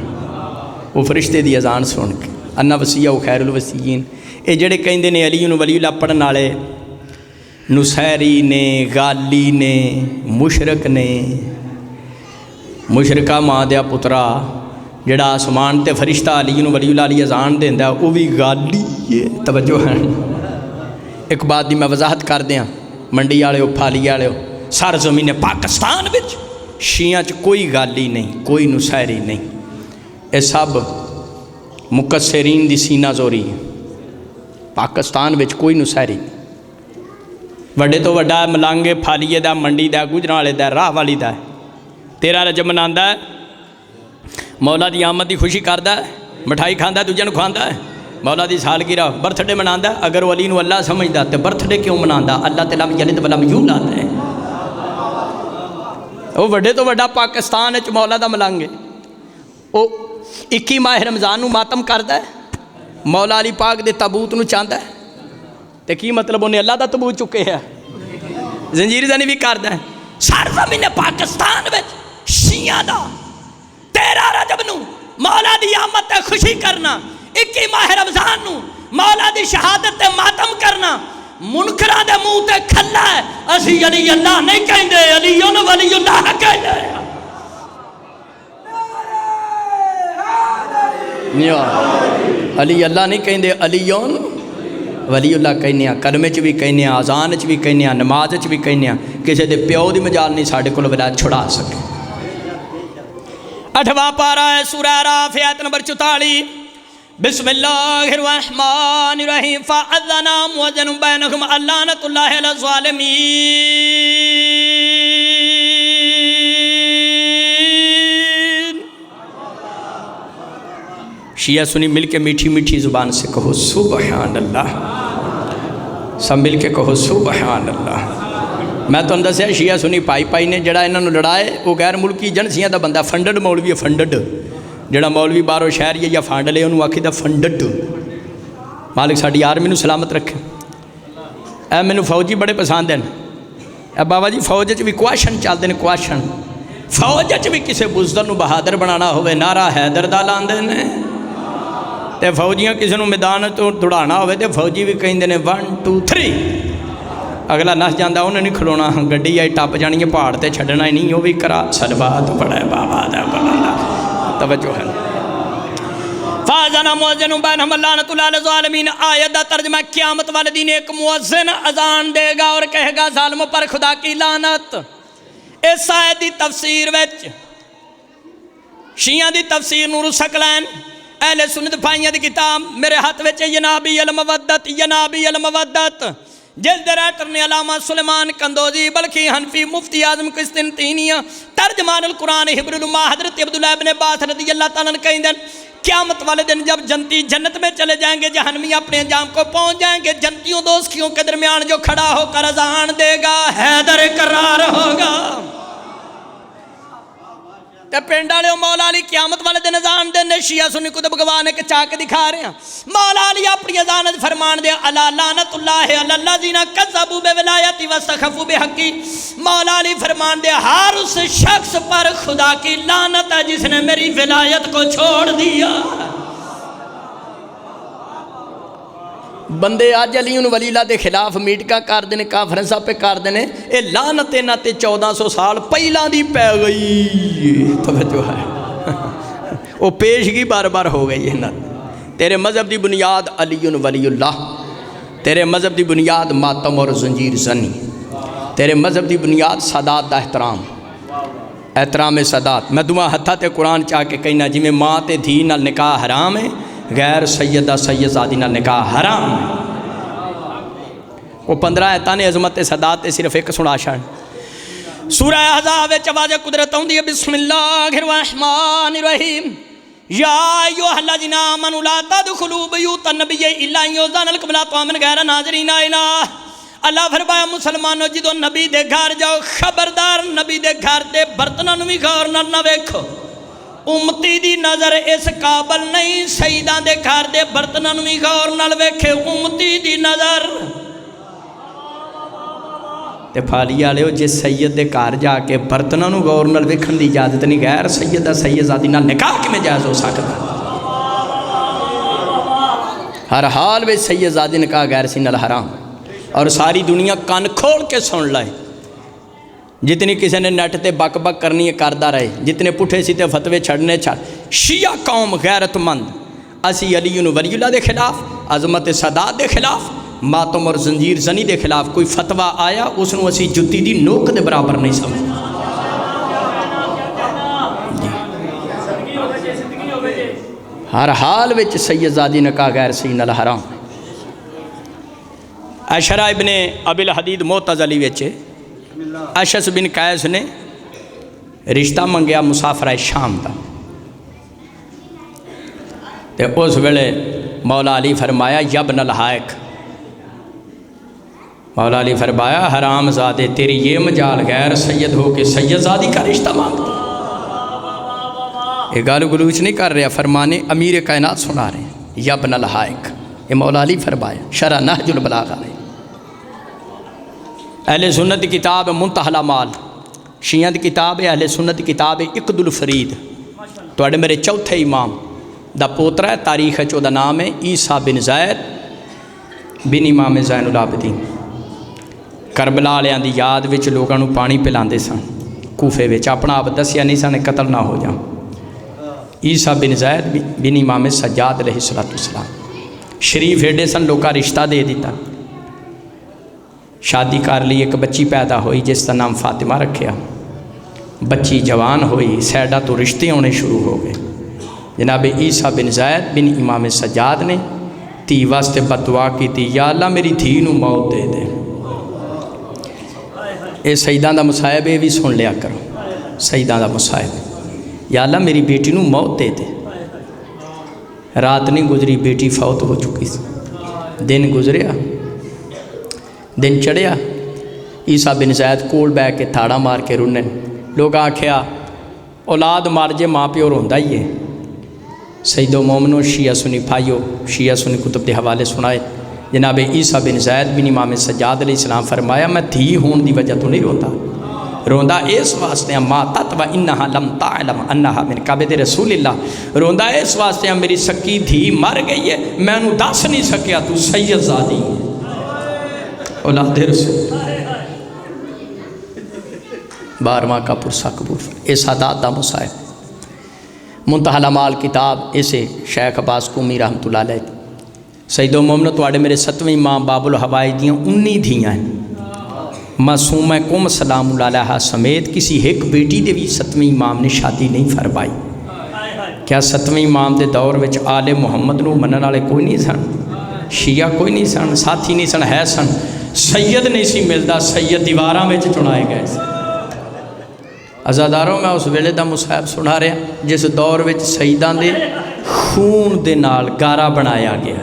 وہ فرشتے دی اذان سن کے انا وصیہ خیر الوصیین یہ جڑے کہندے نے علی ولی اللہ پڑھن والے نصیری نے غالی نے مشرک نے مشرکہ ماں دیا پترا جڑا آسمان تے فرشتہ علی ولی اللہ علی اذان دیندا وہ بھی غالی ہے توجہ ہے ایک بات دی میں وضاحت کر دیاں منڈی والے پھالی والے سر زمین پاکستان وچ شیعہ چ کوئی غالی نہیں کوئی نصیری نہیں یہ سب مقصرین دی سینہ زوری ہے پاکستان وچ کوئی نصیری وڈے تو وڈا ملانگے پھالیے دا منڈی دا گجراں والے دا راہ والی دا 13 رجب مناندا ہے مولا دی آمد دی خوشی کردا ہے مٹھائی کھاندا ہے دوجے نوں کھواندا ہے مولا دی سالگرہ برتھ ڈے مناندا ہے اگر وہ علی نو اللہ سمجھدا تے برتھ ڈے کیوں مناندا اللہ تے لم یلد ولم یولد ہے وہ وڈے تو وڈا پاکستان وچ مولا دا ملانگے وہ 21 ماہ رمضان نو ماتم کردا ہے مولا علی پاک دے تابوت نو چاہندا ہے تے کی مطلب انہیں اللہ دا تابوت چکے ہے زنجیر زنی بھی کردا ہے سر زمین پاکستان وچ شیعہ دا 13 رجب نو مولا دی آمد تے خوشی کرنا 21 ماہ رمضان نو مولا دی شہادت تے ماتم کرنا منکرہ دے منہ تے کھلا ہے اسی علی اللہ نہیں کہندے علی ولی اللہ کہندے علی اللہ نہیں کہندے علی ولی اللہ کہنے کلمے چ بھی کہنے اذان چ بھی کہنے نماز چ بھی کہنے کسی دے پیو دی مجال نہیں ساڈے کول ولایت چھڑا سکے 8واں پارہ ہے سورہ اعراف آیت نمبر 44 بسم اللہ الرحمن الرحیم فَأَذَّنَ مُؤَذِّنٌ بَيْنَكُمْ اللَّعْنَةُ اللَّهِ عَلَى الظَّالِمِينَ شیعہ سنی مل کے میٹھی میٹھی زبان سے کہو سبحان اللہ سب مل کے کہو سبحان اللہ میں تو اندر سے شیعہ سنی پائی نے جڑا انہوں نے لڑائے وہ غیر ملکی جنسیاں دا بندہ فنڈڈ مولوی ہے فنڈڈ جڑا مولوی باہروں شہر یا فانڈ لے انہوں آکھی دا فنڈڈ مالک ساڑی آرمی نو سلامت رکھے اے میں نو فوجی بڑے پسند ہیں اے بابا جی فوج بھی کواشن چلتے ہیں کواشن فوج چ بھی کسی بزدل نو بہادر بنانا ہوئے نعرہ حیدر دا لاندے نے تے فوجیاں کسی نو میدان تو دوڑانا ہوئے تے فوجی بھی کہیں نے 1 2 3 اگلا نس جاندہ انہیں نہیں کھلونا گڈی آئی ٹاپ جانی ہے پہاڑ تے چھڑنا ہی نہیں وہ بھی کرا صلوات پڑھے بابا دا بلندہ توجہ ہے فازنا مؤذن بینہم اللعنۃ اللہ علی الظالمین آیت دا ترجمہ قیامت والے دن ایک مؤذن اذان دے گا اور کہے گا ظالموں پر خدا کی لعنت۔ اس آیت دی تفسیر وچ شیعہ دی تفسیر نور الثقلین اہل سنت بھائیاں دی کتاب میرے ہاتھ وچ ینابی المودت ینابی المودت جلد رائٹر نے علامہ سلیمان کندوزی بلکہ حنفی مفتی اعظم قسطنطینیہ ترجمان القرآن حبر الامہ حضرت عبداللہ ابن عباس رضی اللہ تعالیٰ نے کہیں دن قیامت والے دن جب جنتی جنت میں چلے جائیں گے جہنمی اپنے انجام کو پہنچ جائیں گے جنتیوں دوستیوں کے درمیان جو کھڑا ہو کر اذان دے گا حیدر قرار ہوگا۔ تے پینڈالے مولا علی قیامت والے دن اذان دے شیعہ سنی کتب گوانے کے چاک دکھا رہے ہیں مولا علی اپنی اذان فرمان دے الا لعنت اللہ علی الذین کذبوا بولایتی واستخفوا بحقی مولا علی فرمان دے ہر اس شخص پر خدا کی لعنت ہے جس نے میری ولایت کو چھوڑ دیا۔ بندے آج علی ولی اللہ دے خلاف میٹکا کر دینے کافرن صاحب پہ کر دینے اے لعنت نہ تے 1400 سال پہلا دی پہ گئی توجہ ہے وہ پیشگی بار بار ہو گئی ہے نا۔ تیرے مذہب دی بنیاد علی ولی اللہ، تیرے مذہب دی بنیاد ماتم اور زنجیر زنی، تیرے مذہب دی بنیاد سادات دا احترام سادات۔ میں دعا ہتھا تے قرآن چاہ کے کہنا جی میں ماں تے دھی نال نکاح حرام ہے غیر سیدہ سید زادی نال نکاح حرام ہے۔ وہ 15 ایتان عظمت سادات صرف ایک سنا شان سورہ احزاب چواز قدرت ہوندی ہے بسم اللہ الرحمن الرحیم یا ایوہ الذین آمنوا لا تدخلوا بیوت النبی الا ان یؤذن لکم لا طعام غیر ناظرین الہ۔ اللہ فرمایا مسلمانوں جدو نبی دے گھر جاؤ خبردار نبی دے گھر دے برتنوں بھی غور نہ ویکھو، امتی دی نظر اس قابل نہیں سیدان دے گھر دے برتنوں بھی غور نہ ویکھے امتی دی نظر تے پھالی آلے ہو جس سید دے گھر جا کے برتنوں غور نہ ویکھن دی اجازت نہیں غیر سیدہ سید زادی نال نکاح کی میں جائز ہو سکتا ہر حال میں سید زادی نکاح غیر سی نال حرام اور ساری دنیا کان کھول کے سن لائے۔ جتنی کسی نے نیٹ تے بک بک کرنی ہے کردہ رہے، جتنے پٹھے سیتے فتوے چھڑنے چھڑ شیعہ قوم غیرت مند اسی علی ولی اللہ دے خلاف عظمت سادات دے خلاف ماتم اور زنجیر زنی دے خلاف کوئی فتوہ آیا اس نو اسی جتی دی نوک دے برابر نہیں سمجھ ہر حال وچ سید زادی نکاح غیر سین الحرام۔ اشرا ابن ابی الحدید معتزلی وچے اشس بن قیس نے رشتہ منگیا مسافرہ شام دا تے اس ویلے مولا علی فرمایا یبن الحائق مولا علی فرمایا حرام زادے تیری یہ مجال غیر سید ہو کہ سید زادی کا رشتہ مانگتا یہ گالو گلوچ نہیں کر رہا فرمانے امیر کائنات سنا رہے ہیں یبن الحائق یہ مولا علی فرمایا شرح نہج البلاغہ ہے۔ اہل سنت کی کتاب منتہی الامال شیعہ کی کتاب ہے اہل سنت کی کتاب اقد الفرید تو اڑے میرے چوتھے امام دا پوترہ ہے تاریخ ہے چودہ نام ہے عیسیٰ بن زید بن امام زین العابدین کربلا لیاں دی یاد وچ لوگاں نو پانی پلاندے سن کوفے وچ اپنا آپ دسیا نہیں سن قتل نہ ہو جاؤں۔ عیسیٰ بن زید بن امام سجاد علیہ السلام شریف ایڈے سن لوگا رشتہ دے دیتا شادی کر لی ایک بچی پیدا ہوئی جس کا نام فاطمہ رکھیا بچی جوان ہوئی سیڈا تو رشتے ہونے شروع ہو گئے۔ جناب عیسیٰ بن زید بن امام سجاد نے تی واسطے بدعا کی تھی یا اللہ میری دھی نو موت دے دے۔ اے سیدان دا مصائب یہ بھی سن لیا کرو سیدان دا مصائب یا اللہ میری بیٹی نو موت دے دے۔ رات نہیں گزری بیٹی فوت ہو چکی دن گزریا دن چڑھیا عیسیٰ بن زید کول بے کے تھاڑا مار کے رونے لوگ آکھیا اولاد مار جے ماں پیو روندا ہی ہے۔ سید و مومنو شیعہ سنی بھائیو شیعہ سنی کتب دے حوالے سنائے جناب عیسیٰ بن زید بن امام سجاد علیہ السلام فرمایا میں دھی ہون دی وجہ تو نہیں روتا روندا اس واسطے ما تتوا انہا لم تعلم انہا من قبض رسول اللہ، روندا اس واسطے میری سکی دھی مر گئی ہے، میں انہوں دس نہیں سکیا تو سید زادی اولاد رسول۔ بارہواں کا پرسہ قبول، اے سادات دا مصائب منتہا الامال کتاب اسے شیخ عباس قومی رحمت اللہ علیہ۔ سید و مومنو توڑے میرے 7ویں امام باب الحوائج دیاں 19 دھیاں ہیں، معصومہ قوم سلام اللہ علیہ سمیت کسی ایک بیٹی دے بھی 7ویں امام نے شادی نہیں فرمائی۔ کیا 7ویں امام دے دور وچ آل محمد نو منن والے کوئی نہیں سن، شیعہ کوئی نہیں سن، ساتھی نہیں سن، ہے سن، سید نہیں سی ملدا، سید دیواراں وچ چنائے گئے سن۔ عزاداروں میں اس ویلے دا مصاحب سنا رہا جس دور وچ سیدان دے خون دے نال گارا بنایا گیا۔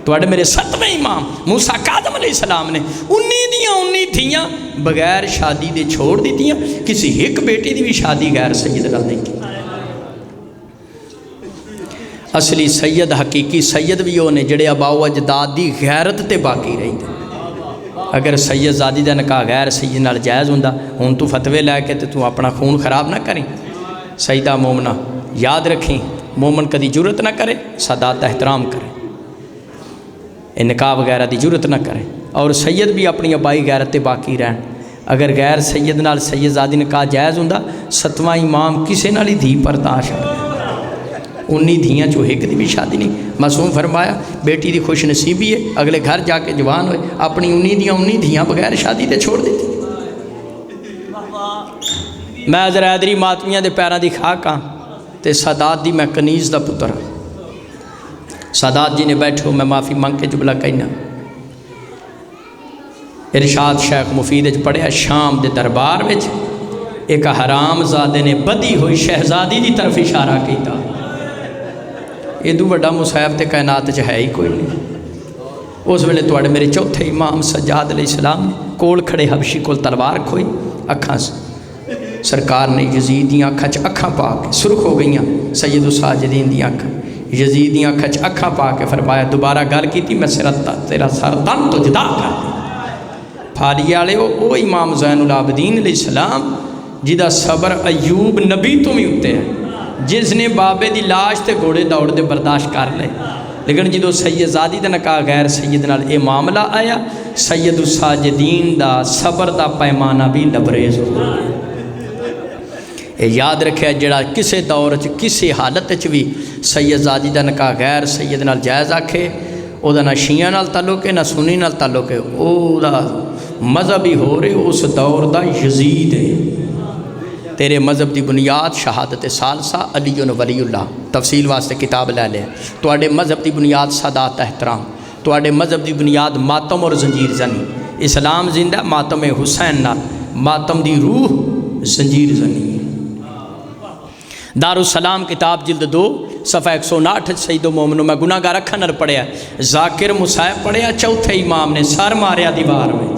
توڑے میرے 7ویں امام موسیٰ کاظم علیہ السلام نے 19 تھیاں بغیر شادی دے چھوڑ دی تھیاں، کسی ایک بیٹی دی بھی شادی غیر سید نال نہیں کی۔ اصلی سید حقیقی سید بھی ہونے جڑے اباؤ اجداد دی غیرت تے باقی رہی تھے۔ اگر سید زادی دا نکاح غیر سید نال جائز ہوندا ہون تو فتوے لے کے تو اپنا خون خراب نہ کریں۔ سیدہ مومنہ یاد رکھیں، مومن کدی جرت نہ کرے، سادات دا احترام کرے، نکاح وغیرہ دی جرت نہ کرے، اور سید بھی اپنی ابائی غیرت تے باقی رہن۔ اگر غیر سید نال سید زادی نکاح جائز ہوندا 7واں امام کسے نال ہی دھی پرداش ہے۔ 19 دھیاں چو ایک دی بھی شادی نہیں۔ معصوم فرمایا بیٹی دی خوش نصیبی ہے، اگلے گھر جا کے جوان ہوئے، اپنی 19 دھیاں بغیر شادی دے چھوڑ دیتی۔ میں حضرادری ماتمیاں دے پیراں دی خاک ہاں تے سادات دی میں کنیز دا پتر ہاں۔ سادات جی نے بیٹھو میں معافی مانگ کے جملہ کہنا، ارشاد شیخ مفید پڑھیا شام دے دربار وچ ایک حرام زادے نے بدی ہوئی شہزادی دی طرف اشارہ کیتا۔ یہ دو بڑا مصاحب تے کائنات چ ہے ہی کوئی نہیں۔ اس ویلے توڑے میرے چوتھے امام سجاد علیہ السلام کول کھڑے حبشی کول تلوار کھوئی، اکھاں سے سرکار نے یزید دیاں اکھاں چ اکھاں پا کے سرخ ہو گئیاں، سید الساجدین دیاں اکھاں، یزید دیاں اکھاں چ اکھاں پا کے فرمایا دوبارہ گل کیتی میں تیرا سر تن تو جدا کر دیں۔ پھالی والے او امام زین العابدین علیہ السلام جدا صبر ایوب نبی تو بھی اتے ہیں، جس نے بابے دی لاش تے گھوڑے دوڑ دے برداشت کر لے، لیکن جدو سید زادی دا نکاح غیر سید نال اے معاملہ آیا، سید الساجدین دا صبر دا پیمانہ بھی لبریز ہو گیا۔ اے یاد رکھے جڑا کسے دور چ کسے حالت چ بھی سید زادی دا نکاح غیر سید نال جائز آکھے، او دا نہ شیعہ نال تعلق ہے نہ سنی نال تعلق ہے، او دا مذہبی ہو رہے اس دور دا یزید ہے۔ تیرے مذہب دی بنیاد شہادت ثالثہ علی ولی اللہ، تفصیل واسطے کتاب لے لے۔ توڑے مذہب دی بنیاد سادات احترام، توڑے مذہب دی بنیاد ماتم اور زنجیر زنی، اسلام زندہ ماتم حسین نال، ماتم دی روح زنجیر زنی۔ دارالسلام کتاب جلد 2 صفحہ 159 سید و مومنو میں گناہ گار اکھا نر پڑھیا، ذاکر مصائب پڑھیا، چوتھے امام نے سر ماریا دیوار میں۔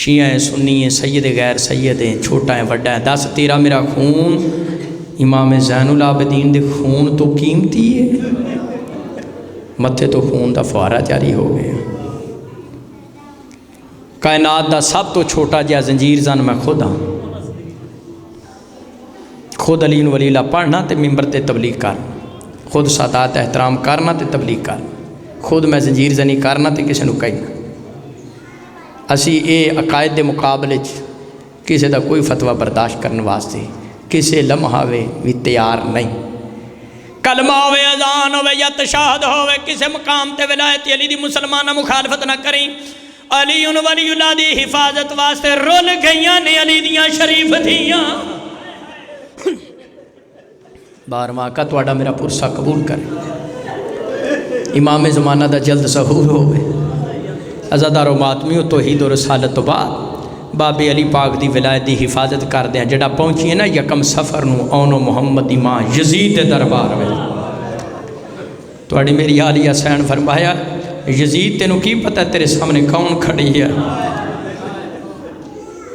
شیعہ ہیں، سنی ہیں، سید غیر سید ہیں، چھوٹا ہیں وڈا ہیں، 10 13 میرا خون امام زین العابدین دے خون تو قیمتی ہے، متھے تو خون دا فوارہ جاری ہو گیا۔ کائنات دا سب تو چھوٹا جہا زنجیر زن میں خود ہاں، خود علی ولی اللہ پڑھنا تے ممبر تے تبلیغ کرنا، خود سادات احترام کرنا تے تبلیغ کرنا، خود میں زنجیر زنی کرنا تے کسی نو کہنا۔ اسی اے عقائد دے مقابلے کسی دا کوئی فتوہ برداشت کرنے واسطے کسی لمحہ بھی تیار نہیں۔ کلمہ ہوئے، اذان ہوئے یا تشہد ہوئے، کسی مقام تے ولایت علی دی مسلمانہ مخالفت نہ کریں۔ علی ولی اللہ دی حفاظت واسطے رول گئیاں نے علی دیاں شریف دیاں۔ 12واں کا توڑا میرا پرسہ قبول کرے، امام زمانہ دا جلد ظہور ہوئے۔ عزادار و ماتمیوں توحید و رسالت تو بعد بابے علی پاک دی ولایت دی حفاظت کر دیں، جڑا پہنچی ہے نا یکم سفر نو اونو محمد دی ماں یزید دے دربار میں۔ توڑی میری عالیہ حسین فرمایا یزید تینوں کی پتہ تیرے سامنے کون کھڑی ہے؟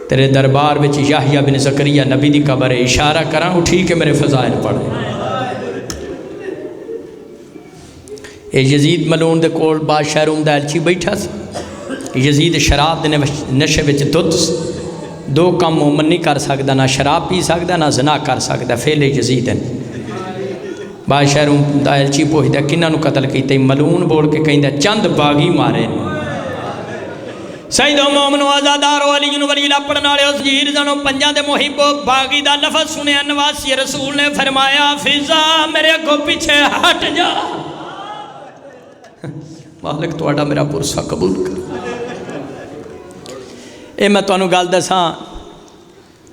تیرے دربار وچ یحییٰ بن زکریا نبی دی قبر ہے، اشارہ کراں اٹھی کے میرے فضائل پڑھے۔ اے یزید ملون دے کول بادشاہ روم دا الچی بیٹھا سی، یزید شراب دے نشے وچ دھت، دو کام مومن نہیں کر سکتا، نہ شراب پی سکتا نہ زنا کر سکتا، فعل یزید ہے۔ بادشاہ روم دا ایلچی پوچھتا کنہاں نو قتل کیتے، ملعون بول کے کہندا چند باغی مارے۔ سید و مومن و آزادار و علی ولی اللہ پڑھن والے اس جیر زنو پنجاں دے محب باغی دا لفظ سنیا نواسی رسول نے فرمایا فضا میرے کو پیچھے ہٹ جا، مالک تہاڈا میرا پرسہ قبول کر۔ اے میں تانوں گل دساں،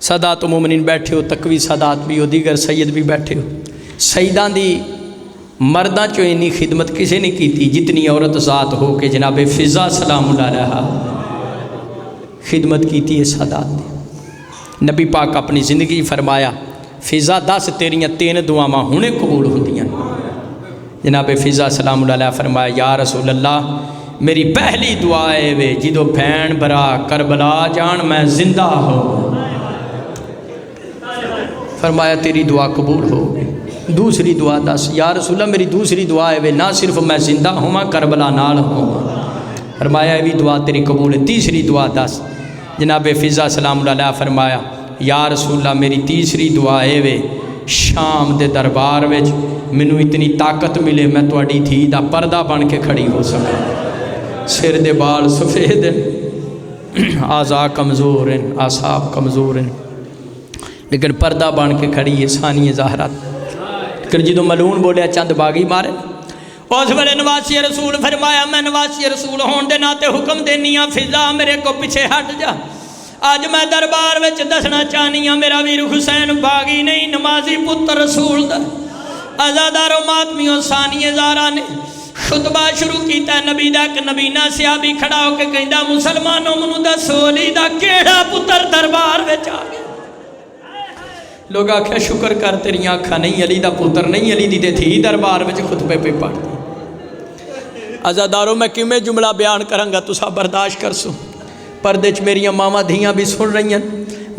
سادات و مومنین بیٹھے ہو، تقوی سادات بھی ہو، دیگر سید بھی بیٹھے ہو، سیداں دی مرداں چو اینی خدمت کسے نہیں کیتی جتنی عورت ذات ہو کہ جناب فضا سلام اللہ علیہا خدمت کیتی ہے سادات نے۔ نبی پاک اپنی زندگی فرمایا فضا 10 تیریاں 3 دعاواں ہونے قبول ہوندیاں۔ جناب فضا سلام اللہ علیہ فرمایا یا رسول اللہ میری پہلی دعا ہے وے جدو بھین برا کربلا جان میں زندہ ہوں، فرمایا تیری دعا قبول ہو گئی۔ دوسری دعا دس یا رسول اللہ میری دوسری دعا ہے وے نہ صرف میں زندہ ہوں کربلا نال ہوں، فرمایا یہ بھی دعا تیری قبول ہے۔ تیسری دعا دس، جناب فضا سلام اللہ علیہ فرمایا یا رسول اللہ میری تیسری دعا ہے وے شام دے دربار وچ مینوں اتنی طاقت ملے میں تہاڈی دھی دا پردہ بن کے کھڑی ہو سکاں، سر دے بال سفید ہیں، اعضاء کمزور ہیں، اعصاب کمزور ہیں، لیکن پردہ بن کے کھڑی ہے ثانی زہرا۔ کہ جدو ملعون بولیا چند باغی مارے، اس ویلے نواسی رسول فرمایا میں نواسی رسول ہون دے ناتے حکم دینی ہاں فضا میرے کو پیچھے ہٹ جا۔ آج میں دربار وچ دسنا چاہنی ہاں میرا ویر حسین باغی نہیں نمازی پتر رسول دا۔ آزادار و ماتمیوں ثانی زہرا نے خطبہ شروع کیتا ہے، نبی دا ایک نبینا صحابی کھڑا ہو کے کہندا مسلمانوں منو دسو علی دا کیڑا پتر دربار وچ آ گیا۔ لوگ آکھیا شکر کر تیری آنکھاں نہیں علی دا پتر نہیں علی دی تھی دربار وچ خطبے پہ پڑھ دی۔ عزاداروں میں کیویں جملہ بیان کروں گا تسا برداشت کر سو، پردے چ میریاں ماواں دھیاں بھی سن رہی ہیں،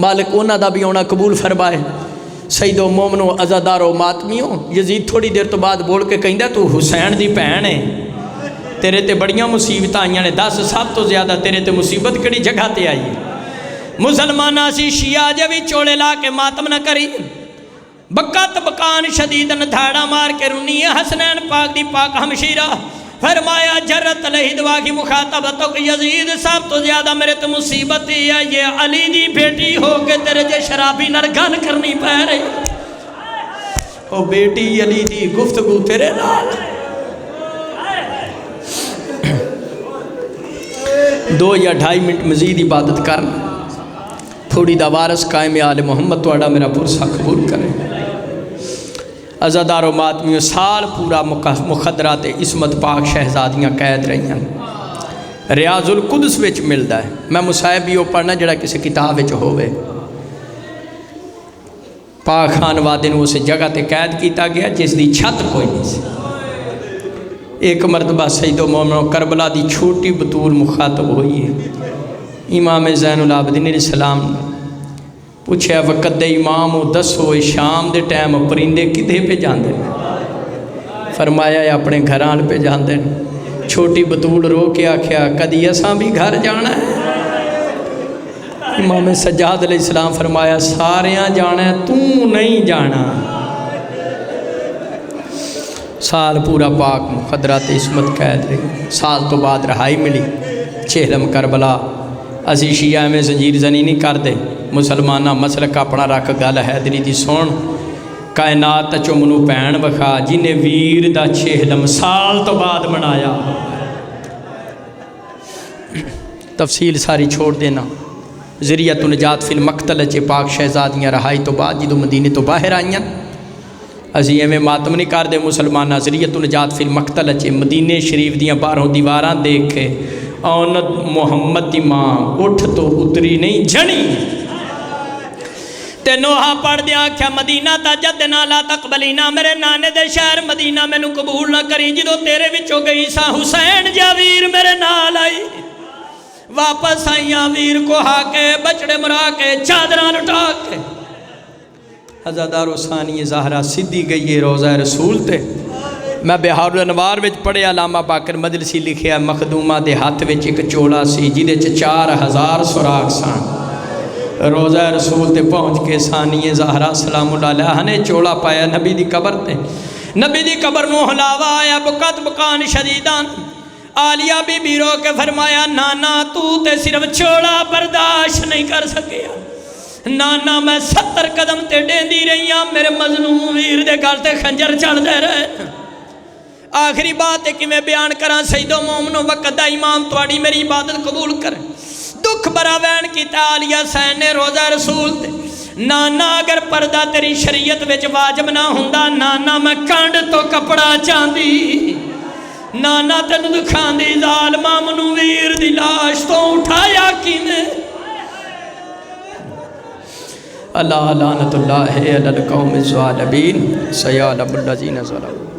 مالک انہاں دا بھی آنا قبول فرمائے۔ سید و مومنو عزادارو ماتمیوں یزید تھوڑی دیر تو بعد بول کے کہندا تو حسین دی بہن ہے، تیرے تے بڑیاں مصیبتاں آئیاں نے، 10 سب تو زیادہ تیرے تے مصیبت کڑی جگہ تے آئی ہے۔ مسلمانہ سی شیعہ جے بھی چوڑے لا کے ماتم نہ کری، بکت بکان شدیدن دھاڑا مار کے رونی ہے حسنین پاک دی پاک ہمشیرہ فرمایا جرت علیہ دعا کی مخاطبتوں کہ یزید صاحب تو زیادہ میرے تو مصیبت ہی ہے یہ علی دی بیٹی ہو کے تیرے جے شرابی نر گل کرنی پہ رہی، او بیٹی علی دی گفتگو تیرے نال 2 یا 2.5 منٹ مزید عبادت کرنا، تھوڑی دا وارث قائم آل محمد توڑا میرا پرسہ قبول کرے۔ عزادار و ماتمیوں سال پورا مخدرات عصمت پاک شہزادیاں قید رہی ہیں، ریاض القدس وچ ملدا ہے، میں مصائب بھی پڑھنا جڑا کسی کتاب وچ ہوئے۔ پاک خان وادے نو اسے جگہ تے قید کیتا گیا جس دی چھت کوئی نہیں سی۔ ایک مرتبہ سید و مومن کربلا دی چھوٹی بطول مخاطب ہوئی ہے، امام زین العابدین علیہ السلام پوچھا وقت دے امام دسو شام دے ٹائم پرندے کدھے پہ جاندے، فرمایا اپنے گھران پہ جاندے۔ چھوٹی بطول رو کے آکھیا کدی اساں بھی گھر جانا ہے؟ امام سجاد علیہ السلام فرمایا ساریاں جانا ہے تو نہیں جانا۔ سال پورا پاک مخدرات عصمت قید رہی، سال تو بعد رہائی ملی۔ چہلم کربلا اسی شیعہ میں زنجیر زنی نہیں کر دے، مسلمانہ مسلک اپنا رکھ گل حیدری دی سون، کائنات چو منو پین بخا جنہیں ویر دا چہلم سال تو بعد منایا۔ تفصیل ساری چھوڑ دینا، ذریعت نجات فی المقتل چے پاک شہزادیاں رہائی تو بعد جدو مدینے تو باہر آئیاں، اسی ایویں ماتم نہیں کر دے مسلمانہ ذریعت نجات فی المقتل چے مدینے شریف دیاں باہروں دیواراں دیکھے اونت محمد دی ماں اٹھ تو اتری نہیں جھنی تے نوحہ پڑھ دیا کیا مدینہ تا جدنا لا تقبلینا میرے نانے دے شہر مدینہ میں نو قبول نہ کری جدو تیرے وچو گئی سا حسین جا ویر میرے نال آئی واپس آئیاں ویر کو ہا کے بچڑے مرا کے چادران اٹھا کے عزادار و ثانی زہرہ صدی گئی ہے روزہ رسول تے۔ میں بہار الانوار وچ پڑھے علامہ باقر مجلسی لکھیا مخدومہ دے ہاتھ وچ ایک چوڑا سی جیدے 4000 سوراخ سان، روزہ رسول تے پہنچ کے ثانیہ زہرا سلام اللہ علیہ نے چوڑا پایا نبی دی قبر تے، نبی دی قبر نو ہلاوا آیا، بکت بکان شدیدان۔ آلیہ بی بی رو کے فرمایا نانا تو تے صرف چوڑا برداشت نہیں کر سکیا، نانا میں 70 قدم تے ڈیندی رہی ہاں، میرے مظلوم ویر دے گل تے خنجر چڑھ دے رہے۔ آخری بات ہے کہ میں بیان کراں سید و مومنو وقت دا امام تواڈی میری عبادت قبول کرے۔ دکھ برا وین کی عالیہ حسین نے روزہ رسول تے، نانا اگر پردہ تیری شریعت وچ واجب نہ ہوندا، نانا میں کانڈ تو کپڑا چاندی، نانا تینوں دکھاندی ظالماں منوں ویر دی لاش تو اٹھایا کیویں۔ اللہ لعنت اللہ علی القوم الظالمین سیعلم الذین ظلموا۔